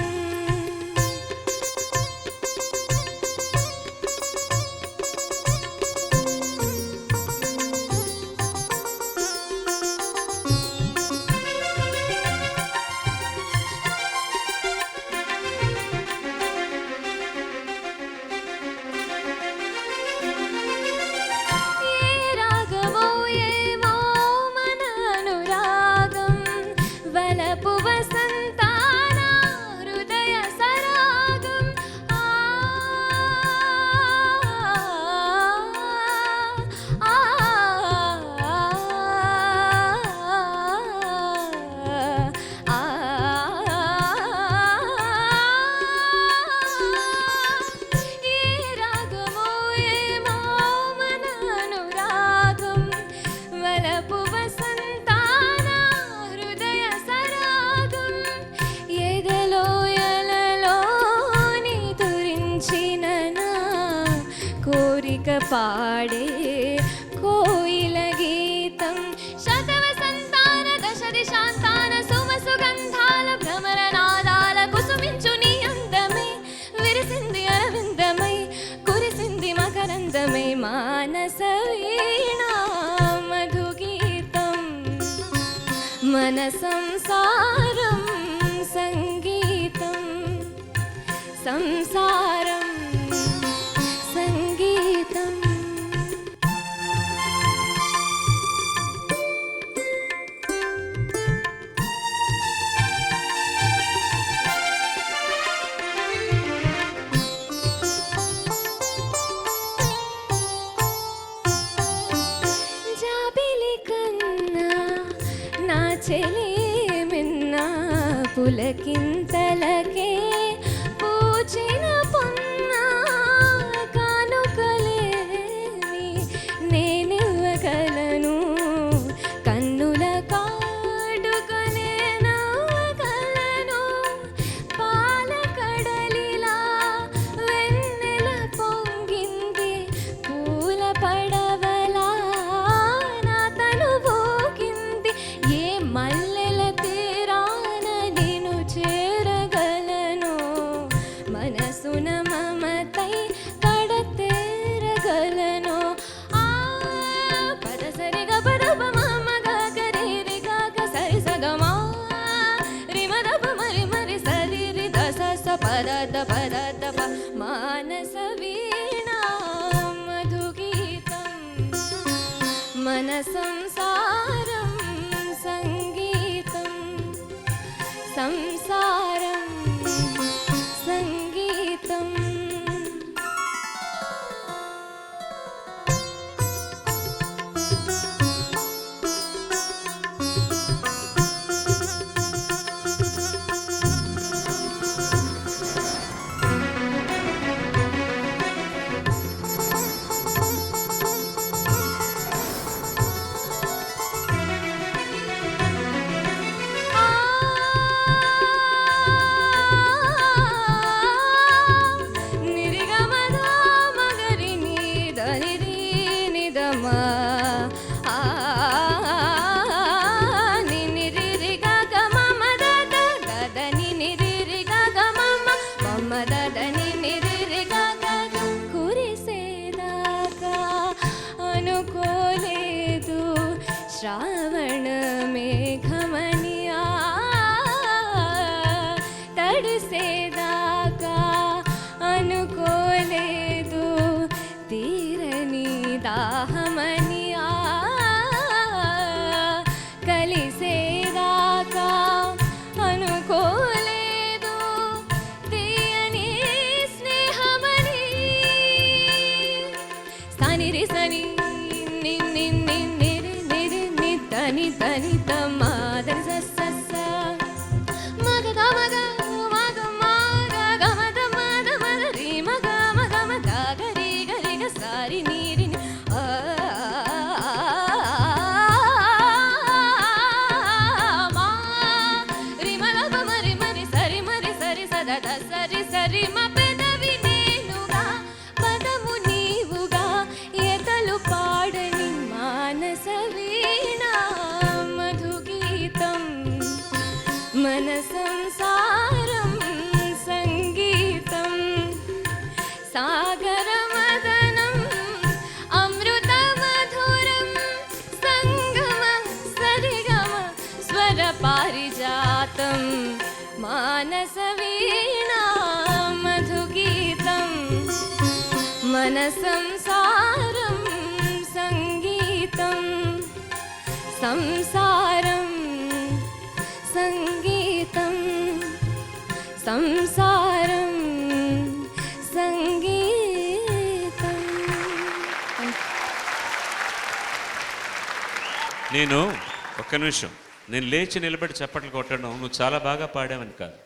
పాడే కోయిల గీతం శతవసంతాన దశ దిశాంతాన సుమసుగంధాల భ్రమరనాదాల కుసుమించు నీ అందమై విరిసింది అరవిందమై కురిసింది మకరందమై మానస వీణా మధుగీతం మన సంసారం సంగీతం సంసారం సంగీతం. జాబిలి కన్నా నా చెలి మిన్నా పులకింతలకే పూచిన పొన్నా కానుకలేవి నేనివ్వగలను కన్నుల కాడుకనే నవ్వగలను పాల కడలిలా వెన్నెల పొంగింది పూల పడవలా నా తను పోగింది ఏ మల్లెల తీరాన నేను చేరగలను మనసున మమతై కడతేరగలను ఆ పద సరిగ పదప మమ గరి రి గ సరి సగమా రిమదప మరి మరి సరి రి దస స పద ద మానస వీణా మధుగీతం మన సంసారం సంగీతం సంసారం సంగీతం. నిదమ ఆ నిని రి గ గ మమ ద ద ద నిని రి గ గ మమ మమ ద ద నిని రి గ గ గ కురిసేదాకా అనుకోలేదు శ్రావణ మేఘమనియా తడిసేదాకా అనుకోలేదు తీరని దాహమనియా కలిసేదాకా అనుకోలేదు తీయని స్నేహమని సని సని ని ని ని నిరి నిరి ని తని తని తమాదని స మగ గమగ మగ మగ గమద మద మద రి మగ మగ మద గరి గరి గ సారి నీరి మా రి మగ మరి మరి సరి మరి సరి సద ద సరి సరి మ పెదవి నేనుగా పదము నీవుగా ఎతలు పాడని మానస వీణ మధు గీతం మన సంసారం సంగీతం సాగరమదనం అమృత మధురం సంగమ సరిగమ స్వర పారిజాతం మానస వీణా మధు గీతం మన సంసారం సంగీతం సంసారం సంగీతం సంసారం సంగీతం. నేను ఒక్క నిమిషం, నేను లేచి నిలబడి చప్పట్లు కొట్టడం నువ్వు చాలా బాగా పాడావని కాదు.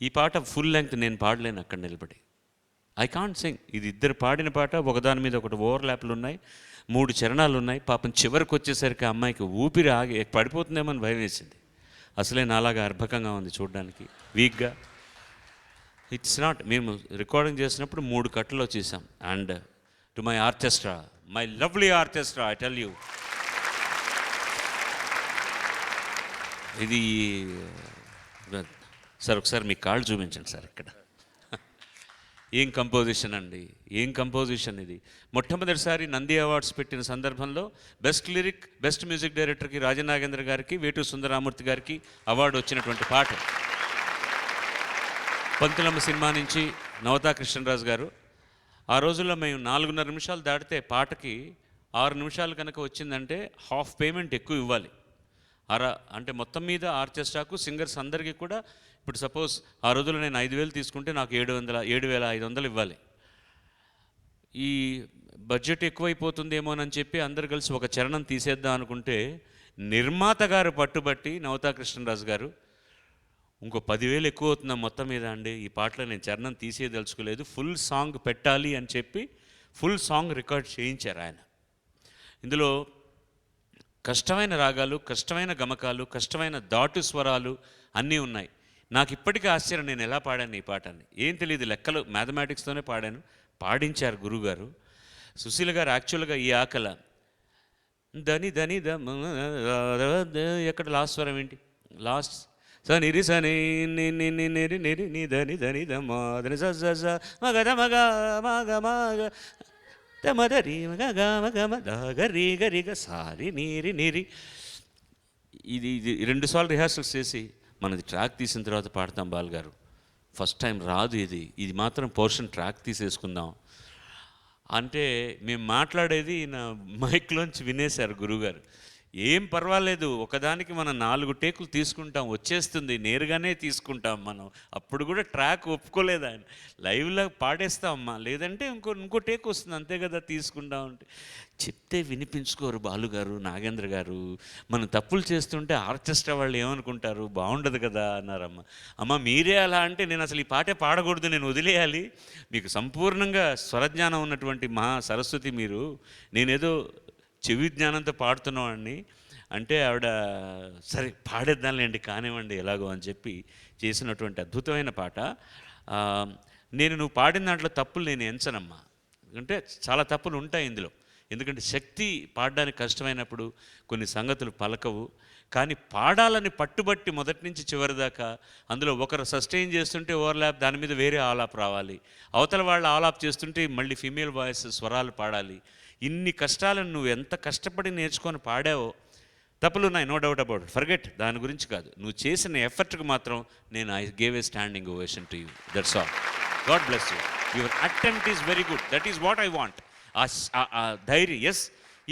ఈ పాట ఫుల్ లెంగ్త్ నేను పాడలేను అక్కడ నిలబడి. I can't sing. ఇది ఇద్దరు పాడిన పాట, ఒకదాని మీద ఒకటి ఓవర్లాప్లు ఉన్నాయి, 3 చరణాలు ఉన్నాయి. పాపం చివరికి వచ్చేసరికి అమ్మాయికి ఊపిరి ఆగి పడిపోతుందేమో అని భయం వేసింది. అసలే నాలాగా అర్భకంగా ఉంది చూడడానికి, వీక్గా. It's not. మేము రికార్డింగ్ చేసినప్పుడు 3 కట్టలో చేసాం. And to my orchestra, my lovely orchestra, I tell you, ఇది సార్ ఒకసారి మీ కాళ్ళు చూపించండి సార్. ఇక్కడ ఏం కంపోజిషన్ అండి, ఏం కంపోజిషన్ ఇది. మొట్టమొదటిసారి నంది అవార్డ్స్ పెట్టిన సందర్భంలో బెస్ట్ లిరిక్, బెస్ట్ మ్యూజిక్ డైరెక్టర్కి రాజనాగేంద్ర గారికి, వేటూరి సుందరామూర్తి గారికి అవార్డు వచ్చినటువంటి పాట. పంతులమ్మ సినిమా నుంచి నవతా కృష్ణరాజు గారు. ఆ రోజుల్లో మేము 4:30 నిమిషాలు దాటితే పాటకి 6 నిమిషాలు కనుక వచ్చిందంటే హాఫ్ పేమెంట్ ఎక్కువ ఇవ్వాలి. అంటే మొత్తం మీద ఆర్కెస్ట్రాకు, సింగర్స్ అందరికీ కూడా. ఇప్పుడు సపోజ్ ఆ రోజుల్లో నేను 5,000 తీసుకుంటే నాకు 7,500 ఇవ్వాలి. ఈ బడ్జెట్ ఎక్కువైపోతుందేమోనని చెప్పి అందరు కలిసి ఒక చరణం తీసేద్దాం అనుకుంటే నిర్మాత గారు పట్టుబట్టి, నవతా కృష్ణరాజు గారు, ఇంకో 10,000 ఎక్కువ అవుతుందా మొత్తం మీద అండి, ఈ పాటలో నేను చరణం తీసేదలుచుకోలేదు, ఫుల్ సాంగ్ పెట్టాలి అని చెప్పి ఫుల్ సాంగ్ రికార్డ్ చేయించారు ఆయన. ఇందులో కష్టమైన రాగాలు, కష్టమైన గమకాలు, కష్టమైన దాటు స్వరాలు అన్నీ ఉన్నాయి. నాకు ఇప్పటికీ ఆశ్చర్యం, నేను ఎలా పాడాను ఈ పాటని. ఏం తెలియదు, లెక్కలు మ్యాథమెటిక్స్తోనే పాడాను. పాడించారు గురుగారు. సుశీల గారు యాక్చువల్గా ఈ ఆకల దని దని ద ఎక్కడ లాస్ట్ స్వరం ఏంటి, లాస్ట్ సని సని నిరి నిరి ని దని దని ద మాదని స మగ ద మగ మగ మగ మదరి మగ మగ మగ గరి గరి గ సారి నీరి నీరి. ఇది 2 సార్లు రిహార్సల్స్ చేసి మనది ట్రాక్ తీసిన తర్వాత పాడతాం బాలుగారు. ఫస్ట్ టైం రాదు ఇది మాత్రం పోర్షన్ ట్రాక్ తీసేసుకుందాం అంటే మేము మాట్లాడేది నా మైక్లోంచి వినేశారు గురువుగారు. ఏం పర్వాలేదు, ఒకదానికి మనం 4 టేకులు తీసుకుంటాం, వచ్చేస్తుంది, నేరుగానే తీసుకుంటాం మనం. అప్పుడు కూడా ట్రాక్ ఒప్పుకోలేదు ఆయన, లైవ్లో పాడేస్తామమ్మా, లేదంటే ఇంకో టేక్ వస్తుంది, అంతే కదా తీసుకుంటాం అంటే. చెప్తే వినిపించుకోరు బాలుగారు, నాగేంద్ర గారు. మనం తప్పులు చేస్తుంటే ఆర్కెస్ట్రా వాళ్ళు ఏమనుకుంటారు, బాగుండదు కదా అన్నారమ్మ. అమ్మ మీరే అలా అంటే నేను అసలు ఈ పాటే పాడకూడదు, నేను వదిలేయాలి. మీకు సంపూర్ణంగా స్వరజ్ఞానం ఉన్నటువంటి మహా సరస్వతి మీరు, నేనేదో చెవి జ్ఞానంతో పాడుతున్నామండి అంటే ఆవిడ సరే పాడేద్దాంలేండి, కానివ్వండి ఎలాగో అని చెప్పి చేసినటువంటి అద్భుతమైన పాట. నువ్వు పాడిన దాంట్లో తప్పులు నేను ఎంచనమ్మా, అంటే చాలా తప్పులు ఉంటాయి ఇందులో. ఎందుకంటే శక్తి పాడడానికి కష్టమైనప్పుడు కొన్ని సంగతులు పలకవు. కానీ పాడాలని పట్టుబట్టి మొదటి నుంచి చివరి దాకా అందులో ఒకరు సస్టైన్ చేస్తుంటే ఓవర్లాప్, దాని మీద వేరే ఆలాప్ రావాలి, అవతల వాళ్ళు ఆలాప్ చేస్తుంటే మళ్ళీ ఫీమేల్ వాయిస్ స్వరాలు పాడాలి. ఇన్ని కష్టాలను నువ్వు ఎంత కష్టపడి నేర్చుకొని పాడావో. తప్పులు ఉన్నాయి, no doubt about it, forget, దాని గురించి కాదు. నువ్వు చేసిన ఎఫర్ట్కి మాత్రం నేను I gave a standing ovation to you. That's all. God bless you. Your attempt is very good. That is what I want. ఆ ధైర్యం. ఎస్,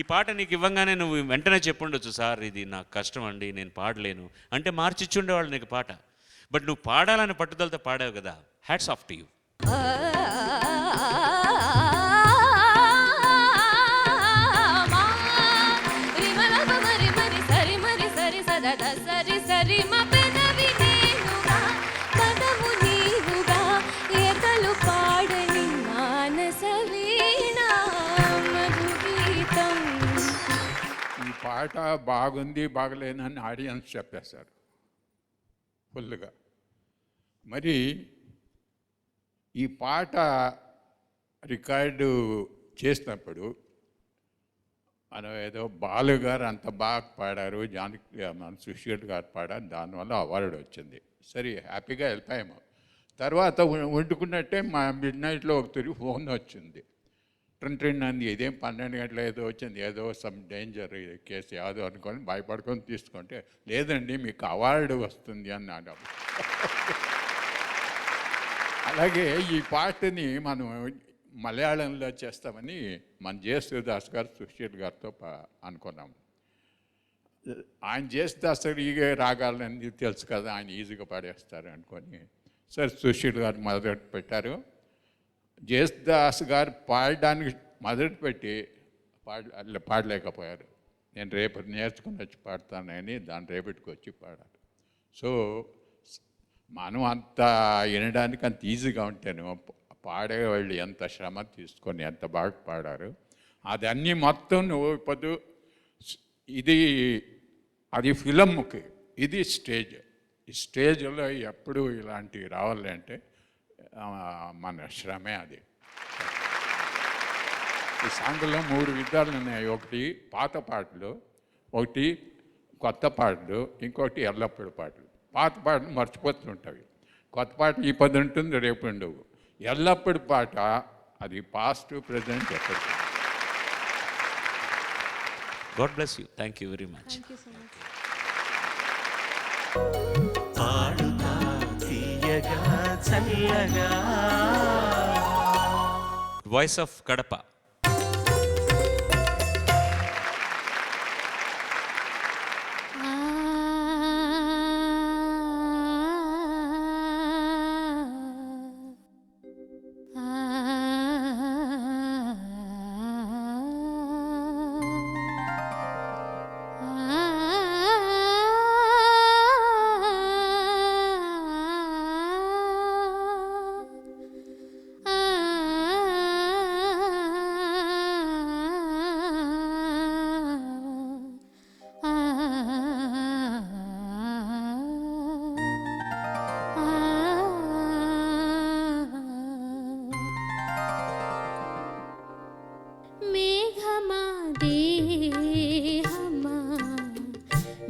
ఈ పాట నీకు ఇవ్వగానే నువ్వు వెంటనే చెప్పుండొచ్చు, సార్ ఇది నాకు కష్టం అండి, నేను పాడలేను అంటే మార్చిచ్చుండేవాళ్ళు నీకు పాట. బట్ నువ్వు పాడాలని పట్టుదలతో పాడావు కదా, హ్యాట్స్ ఆఫ్ టు యూ. సరి సరి మ పెదవి నేనుగా పదము నీవుగా ఏకలు పాడని మానస వీణా మధుగీతం. ఈ పాట బాగుంది బాగలేనని ఆడియన్స్ చెప్పేశారు ఫుల్గా. మరి ఈ పాట రికార్డు చేసినప్పుడు మనం ఏదో బాలు గారు అంత బాగా పాడారు, జానకి మన సుశీల్ గారు పాడారు, దానివల్ల అవార్డు వచ్చింది. సరే హ్యాపీగా వెళ్ళిపోయాము. తర్వాత వండుకున్నట్టే మా మిడ్ నైట్లో ఒకసారి ఫోన్ వచ్చింది. ట్రెండ్ అంది, ఇదేం 12 గంటల ఏదో వచ్చింది, ఏదో సమ్ డేంజర్ కేసు ఏదో అనుకొని భయపడుకొని తీసుకుంటే, లేదండి మీకు అవార్డు వస్తుంది అన్నాడు. అలాగే ఈ పాటని మనం మలయాళంలో చేస్తామని మన జేసుదాస్ గారు సుశీల్ గారితో అనుకున్నాం. ఆయన జేసుదాస్ గారు ఈ రాగాలని తెలుసు కదా, ఆయన ఈజీగా పాడేస్తారు అనుకొని సరే సుశీల్ గారు మొదలు పెట్టారు. జేసుదాస్ గారు పాడడానికి మొదలుపెట్టి పాడలేకపోయారు. నేను రేపు నేర్చుకుని వచ్చి పాడతానని దాన్ని రేపటికి వచ్చి పాడారు. సో మనం అంత వినడానికి అంత ఈజీగా ఉంటాను, పాడేవాళ్ళు ఎంత శ్రమ తీసుకొని ఎంత బాగా పాడారు. అది అన్నీ మొత్తం నువ్వు ఇప్పుడు ఇది అది ఫిలంకి, ఇది స్టేజ్. ఈ స్టేజ్లో ఎప్పుడు ఇలాంటివి రావాలంటే మన శ్రమే అది. ఈ సాంగ్లో 3 విధాలు ఉన్నాయి. ఒకటి పాత పాటలు, ఒకటి కొత్త పాటలు, ఇంకోటి ఎల్లప్పుడు పాటలు. పాత పాటలు మర్చిపోతుంటాయి, కొత్త పాటలు ఈ పది ఉంటుంది రేపు ఉండవు. ఎల్లప్పుడు పాట అది పాస్ట్ ప్రజెంట్ ఎప్పటికీ. God bless you. Thank you very much. Padutha Theeyaga చల్లగా. Voice of Kadapa.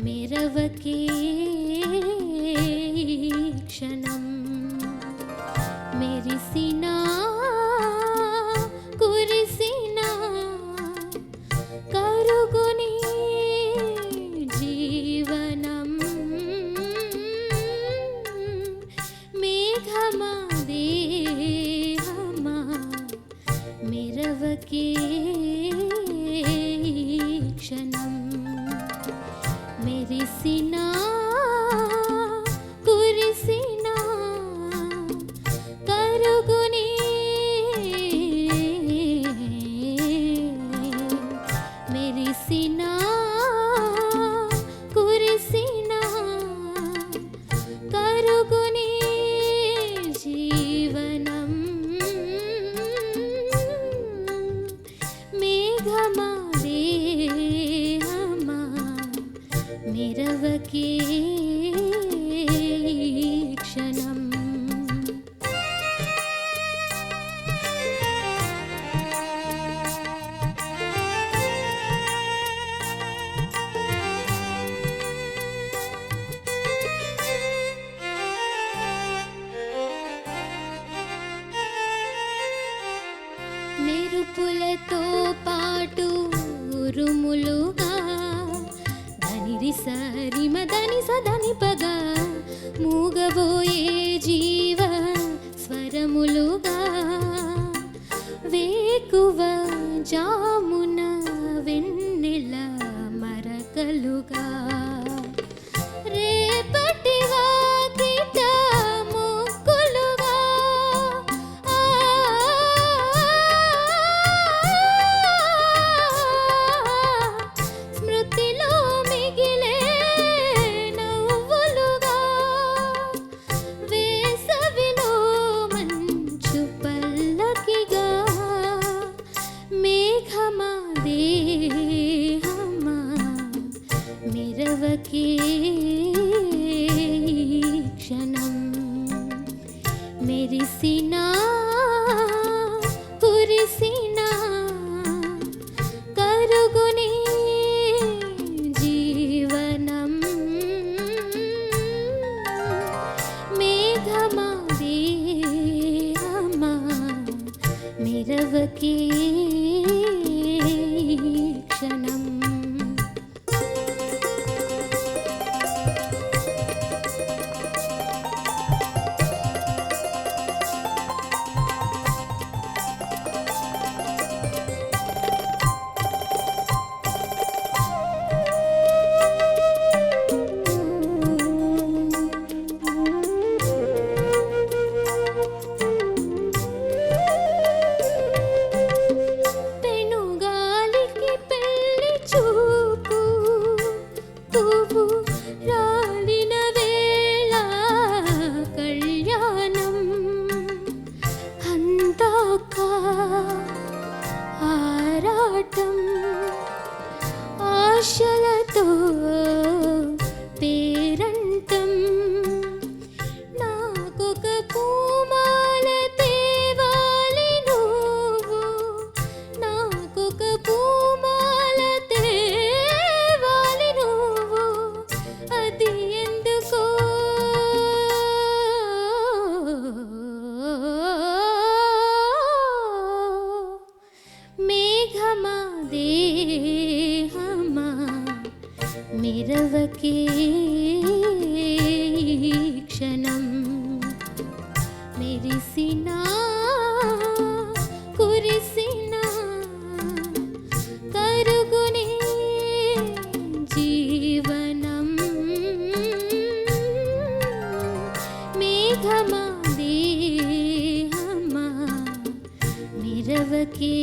మెరవకే క్షణం మెరిసినా కురిసినా కరుగుని జీవనం మేఘమా దేహమా మెరవకే క్షణం మెరిసినా కురిసినా కరుగుని మెరిసినా కురిసినా కరుగుని జీవనం మేఘమా దేహమా మెరవకే క్షణం సరి మదని సదని పగ మూగబోయే జీవ స్వరములుగా వేకువ జామున వెన్నెల మరకలుగా రేపటి వాకిట ముగ్గులుగా స్మృతిలో మిగిలే నవ్వులుగా వేసవిలో మంచు పల్లకిగా మేఘమా దేహమా మిరవకే క్షణం మెరిసినా కురిసినా కరుగునే జీవనం మేఘమా దేహమా మిరవకే క్షణం పెనుగాలికి పెళ్లి చూపు పువ్వు రాలిన వేళ కళ్యాణం అందాక ఆరాటం ఆశలతో పేరంటం నాకొక పూమాల తేవాలి నువ్వు నాకొక పూమాల తేవాలి నువ్వు అది ఎందుకో మేఘమా దేహమా మిరవకే క్షణం మెరిసినా కురిసినా కరుగునే జీవనం మేఘమా దేహమా మిరవకే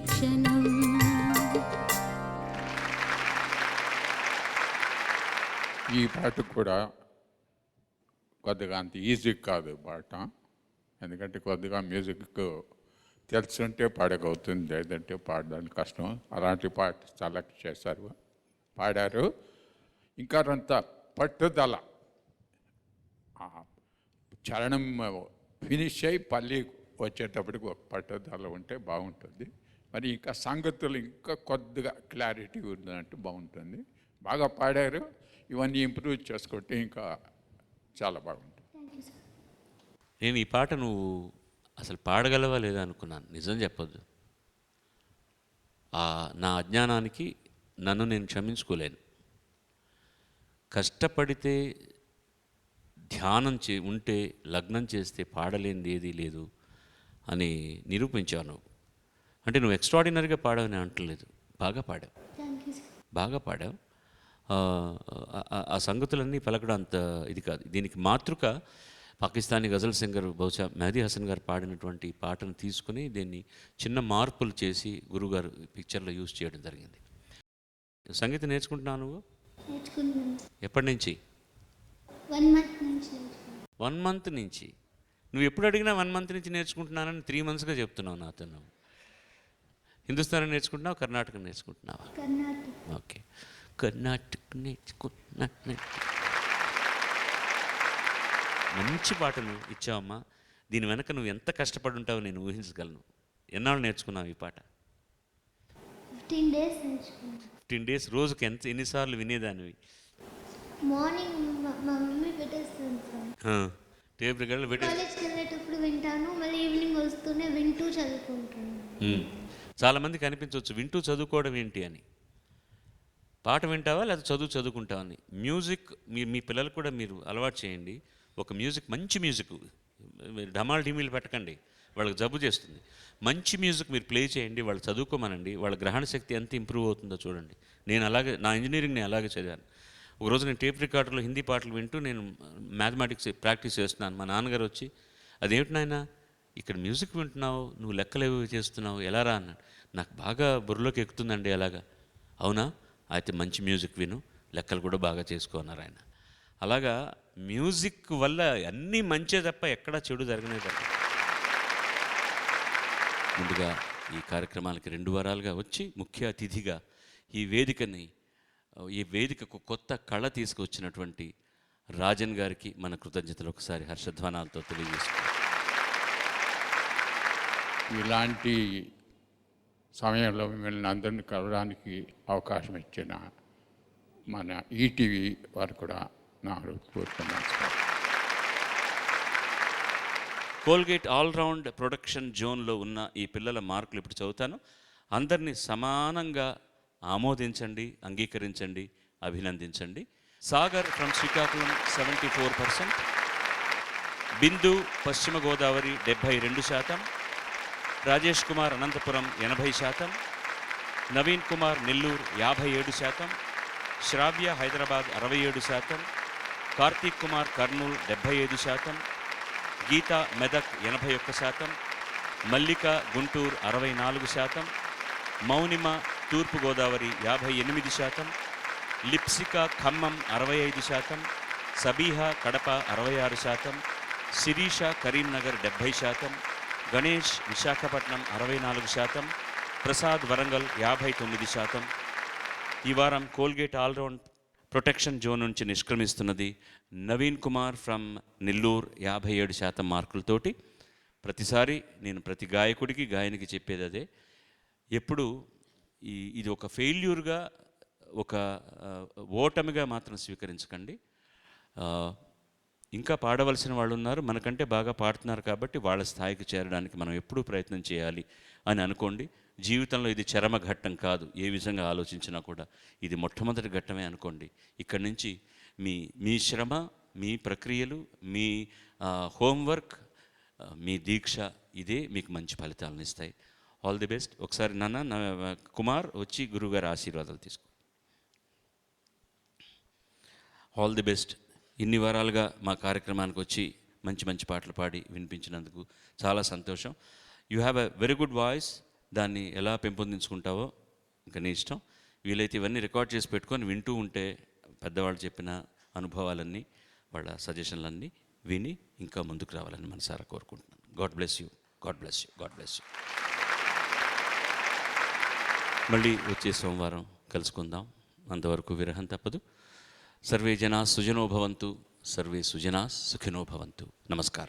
క్షణం ఈ పాట కూడా కొద్దిగా అంత ఈజీ కాదు పాట, ఎందుకంటే కొద్దిగా మ్యూజిక్ తెలుసుంటే పాడగవుతుంది, లేదంటే పాడడానికి కష్టం. అలాంటి పాట సెలెక్ట్ చేశారు, పాడారు. ఇంకా అంత పట్టుదల, చరణం ఫినిష్ అయ్యి పల్లి వచ్చేటప్పటికి ఒక పట్టుదల ఉంటే బాగుంటుంది. మరి ఇంకా సంగతులు ఇంకా కొద్దిగా క్లారిటీ ఉందంటే బాగుంటుంది. బాగా పాడారు. ఇవన్నీ ఇంప్రూవ్ చేసుకుంటే ఇంకా చాలా బాగుంటుంది. నేను ఈ పాట నువ్వు అసలు పాడగలవా లేదా అనుకున్నాను. నిజం చెప్పొద్దు, నా అజ్ఞానానికి నన్ను నేను క్షమించుకోలేను. కష్టపడితే ధ్యానం ఉంటే లగ్నం చేస్తే పాడలేనిది ఏదీ లేదు అని నిరూపించావు నువ్వు. అంటే నువ్వు ఎక్స్ట్రాడినరీగా పాడావని అంటలేదు, బాగా పాడావు, బాగా పాడావు. ఆ సంగతులన్నీ పలకడం అంత ఇది కాదు. దీనికి మాతృక పాకిస్తానీ గజల్ సింగర్ బహుశా మెహదీ హసన్ గారు పాడినటువంటి పాటను తీసుకుని దీన్ని చిన్న మార్పులు చేసి గురుగారు పిక్చర్లో యూజ్ చేయడం జరిగింది. సంగీతం నేర్చుకుంటున్నావు నువ్వు? ఎప్పటి నుంచి? 1 month నుంచి. 1 month నుంచి. నువ్వు ఎప్పుడు అడిగినా 1 month నుంచి నేర్చుకుంటున్నానని 3 monthsగా చెప్తున్నావు నాతో. నువ్వు హిందుస్థానీ నేర్చుకుంటున్నావు, కర్ణాటక నేర్చుకుంటున్నావా? కర్ణాటక. ఓకే, కర్ణాటక నేర్చుకుంటున్నా. మంచి పాటను ఇచ్చావమ్మా. దీని వెనక నువ్వు ఎంత కష్టపడి ఉంటావో నేను ఊహించగలను. ఎన్నాళ్ళు నేర్చుకున్నావు ఈ పాట? 15 days నేర్చుకున్నాను. 15 days. రోజుకి ఎన్నిసార్లు వినేదానివి? మార్నింగ్ మా మమ్మీ పెట్టేస్తాను సార్. టేప్ రికార్డులు పెట్టే కాలేజ్కి వెళ్ళేటప్పుడు వింటాను, మళ్ళీ ఈవినింగ్ వస్తూనే వింటూ చదువుకుంటాను. చాలామందికి అనిపించవచ్చు వింటూ చదువుకోవడం ఏంటి అని. పాట వింటావా లేదా చదువుకుంటావా అని. మ్యూజిక్ మీ పిల్లలు కూడా మీరు అలవాటు చేయండి. ఒక మ్యూజిక్, మంచి మ్యూజిక్, ఢమాల్ ఢిమీలు పెట్టకండి, వాళ్ళకి జబ్బు చేస్తుంది. మంచి మ్యూజిక్ మీరు ప్లే చేయండి, వాళ్ళు చదువుకోమనండి, వాళ్ళ గ్రహణ శక్తి ఎంత ఇంప్రూవ్ అవుతుందో చూడండి. నేను అలాగే, నా ఇంజనీరింగ్ నేను అలాగే చదివాను. ఒకరోజు నేను టేప్ రికార్డర్లో హిందీ పాటలు వింటూ నేను మ్యాథమెటిక్స్ ప్రాక్టీస్ చేస్తున్నాను. మా నాన్నగారు వచ్చి, అదేమిటి నాయన ఇక్కడ మ్యూజిక్ వింటున్నావు, నువ్వు లెక్కలు ఏవి చేస్తున్నావు, ఎలా రా అన్నాడు. నాకు బాగా బుర్రలోకి ఎక్కుతుందండి అలాగా. అవునా, అయితే మంచి మ్యూజిక్ విను, లెక్కలు కూడా బాగా చేసుకో అన్నారు ఆయన. అలాగా మ్యూజిక్ వల్ల అన్నీ మంచే తప్ప ఎక్కడా చెడు జరగలేదు. ముందుగా ఈ కార్యక్రమాలకి 2 వారాలుగా వచ్చి ముఖ్య అతిథిగా ఈ వేదికకు కొత్త కళ తీసుకొచ్చినటువంటి రాజన్ గారికి మన కృతజ్ఞతలు ఒకసారి హర్షధ్వానాలతో తెలియజేసుకుంటాం. ఇలాంటి సమయంలో మిమ్మల్ని అందరినీ కలవడానికి అవకాశం ఇచ్చిన మన ఈటీవీ వారు కూడా నా హృదయపూర్వక నమస్కారం. కోల్గేట్ ఆల్రౌండ్ ప్రొడక్షన్ జోన్లో ఉన్న ఈ పిల్లల మార్కులు ఇప్పుడు చదువుతాను. అందరినీ సమానంగా ఆమోదించండి, అంగీకరించండి, అభినందించండి. సాగర్ ఫ్రమ్ శ్రీకాకుళం 74%, బిందు పశ్చిమ గోదావరి 72%, రాజేష్ కుమార్ అనంతపురం 80%, నవీన్ కుమార్ నెల్లూరు 57%, శ్రావ్య హైదరాబాద్ 67%, కార్తీక్ కుమార్ కర్నూలు 75%, గీత మెదక్ 81%, మల్లిక గుంటూరు 64%, మౌనిమ తూర్పుగోదావరి 58%, లిప్సిక ఖమ్మం 65%, సబీహా కడప 66%, శిరీష కరీంనగర్ 70%, గణేష్ విశాఖపట్నం 64%, ప్రసాద్ వరంగల్ 59%. ఈ వారం కోల్గేట్ ఆల్రౌండ్ ప్రొటెక్షన్ జోన్ నుంచి నిష్క్రమిస్తున్నది నవీన్ కుమార్ ఫ్రమ్ నెల్లూరు 57% మార్కులతోటి. ప్రతిసారి నేను ప్రతి గాయకుడికి గాయనికి చెప్పేది అదే, ఎప్పుడు ఇది ఒక ఫెయిల్యూర్గా, ఒక ఓటమిగా మాత్రం స్వీకరించకండి. ఇంకా పాడవలసిన వాళ్ళు ఉన్నారు, మనకంటే బాగా పాడుతున్నారు కాబట్టి వాళ్ళ స్థాయికి చేరడానికి మనం ఎప్పుడూ ప్రయత్నం చేయాలి అని అనుకోండి. జీవితంలో ఇది చరమ ఘట్టం కాదు, ఏ విధంగా ఆలోచించినా కూడా ఇది మొట్టమొదటి ఘట్టమే అనుకోండి. ఇక్కడి నుంచి మీ శ్రమ, మీ ప్రక్రియలు, మీ హోంవర్క్, మీ దీక్ష, ఇదే మీకు మంచి ఫలితాలను ఇస్తాయి. All the best. ఒకసారి కుమార్ వచ్చి గురువుగారి ఆశీర్వాదాలు తీసుకో. All the best. ఇన్ని వారాలుగా మా కార్యక్రమానికి వచ్చి మంచి మంచి పాటలు పాడి వినిపించినందుకు చాలా సంతోషం. You have a very good voice. దాన్ని ఎలా పెంపొందించుకుంటావో ఇంకా నీ ఇష్టం. వీలైతే ఇవన్నీ రికార్డ్ చేసి పెట్టుకొని వింటూ ఉంటే పెద్దవాళ్ళు చెప్పిన అనుభవాలన్నీ, వాళ్ళ సజెషన్లన్నీ విని ఇంకా ముందుకు రావాలని మనసారా కోరుకుంటున్నాను. God bless you, God bless you, God bless you. మళ్ళీ వచ్చే సోమవారం కలుసుకుందాం. అంతవరకు విరహం తప్పదు. సర్వే జనా సుజనో భవంతు, సర్వే సుజనా సుఖినో భవంతు. నమస్కారం.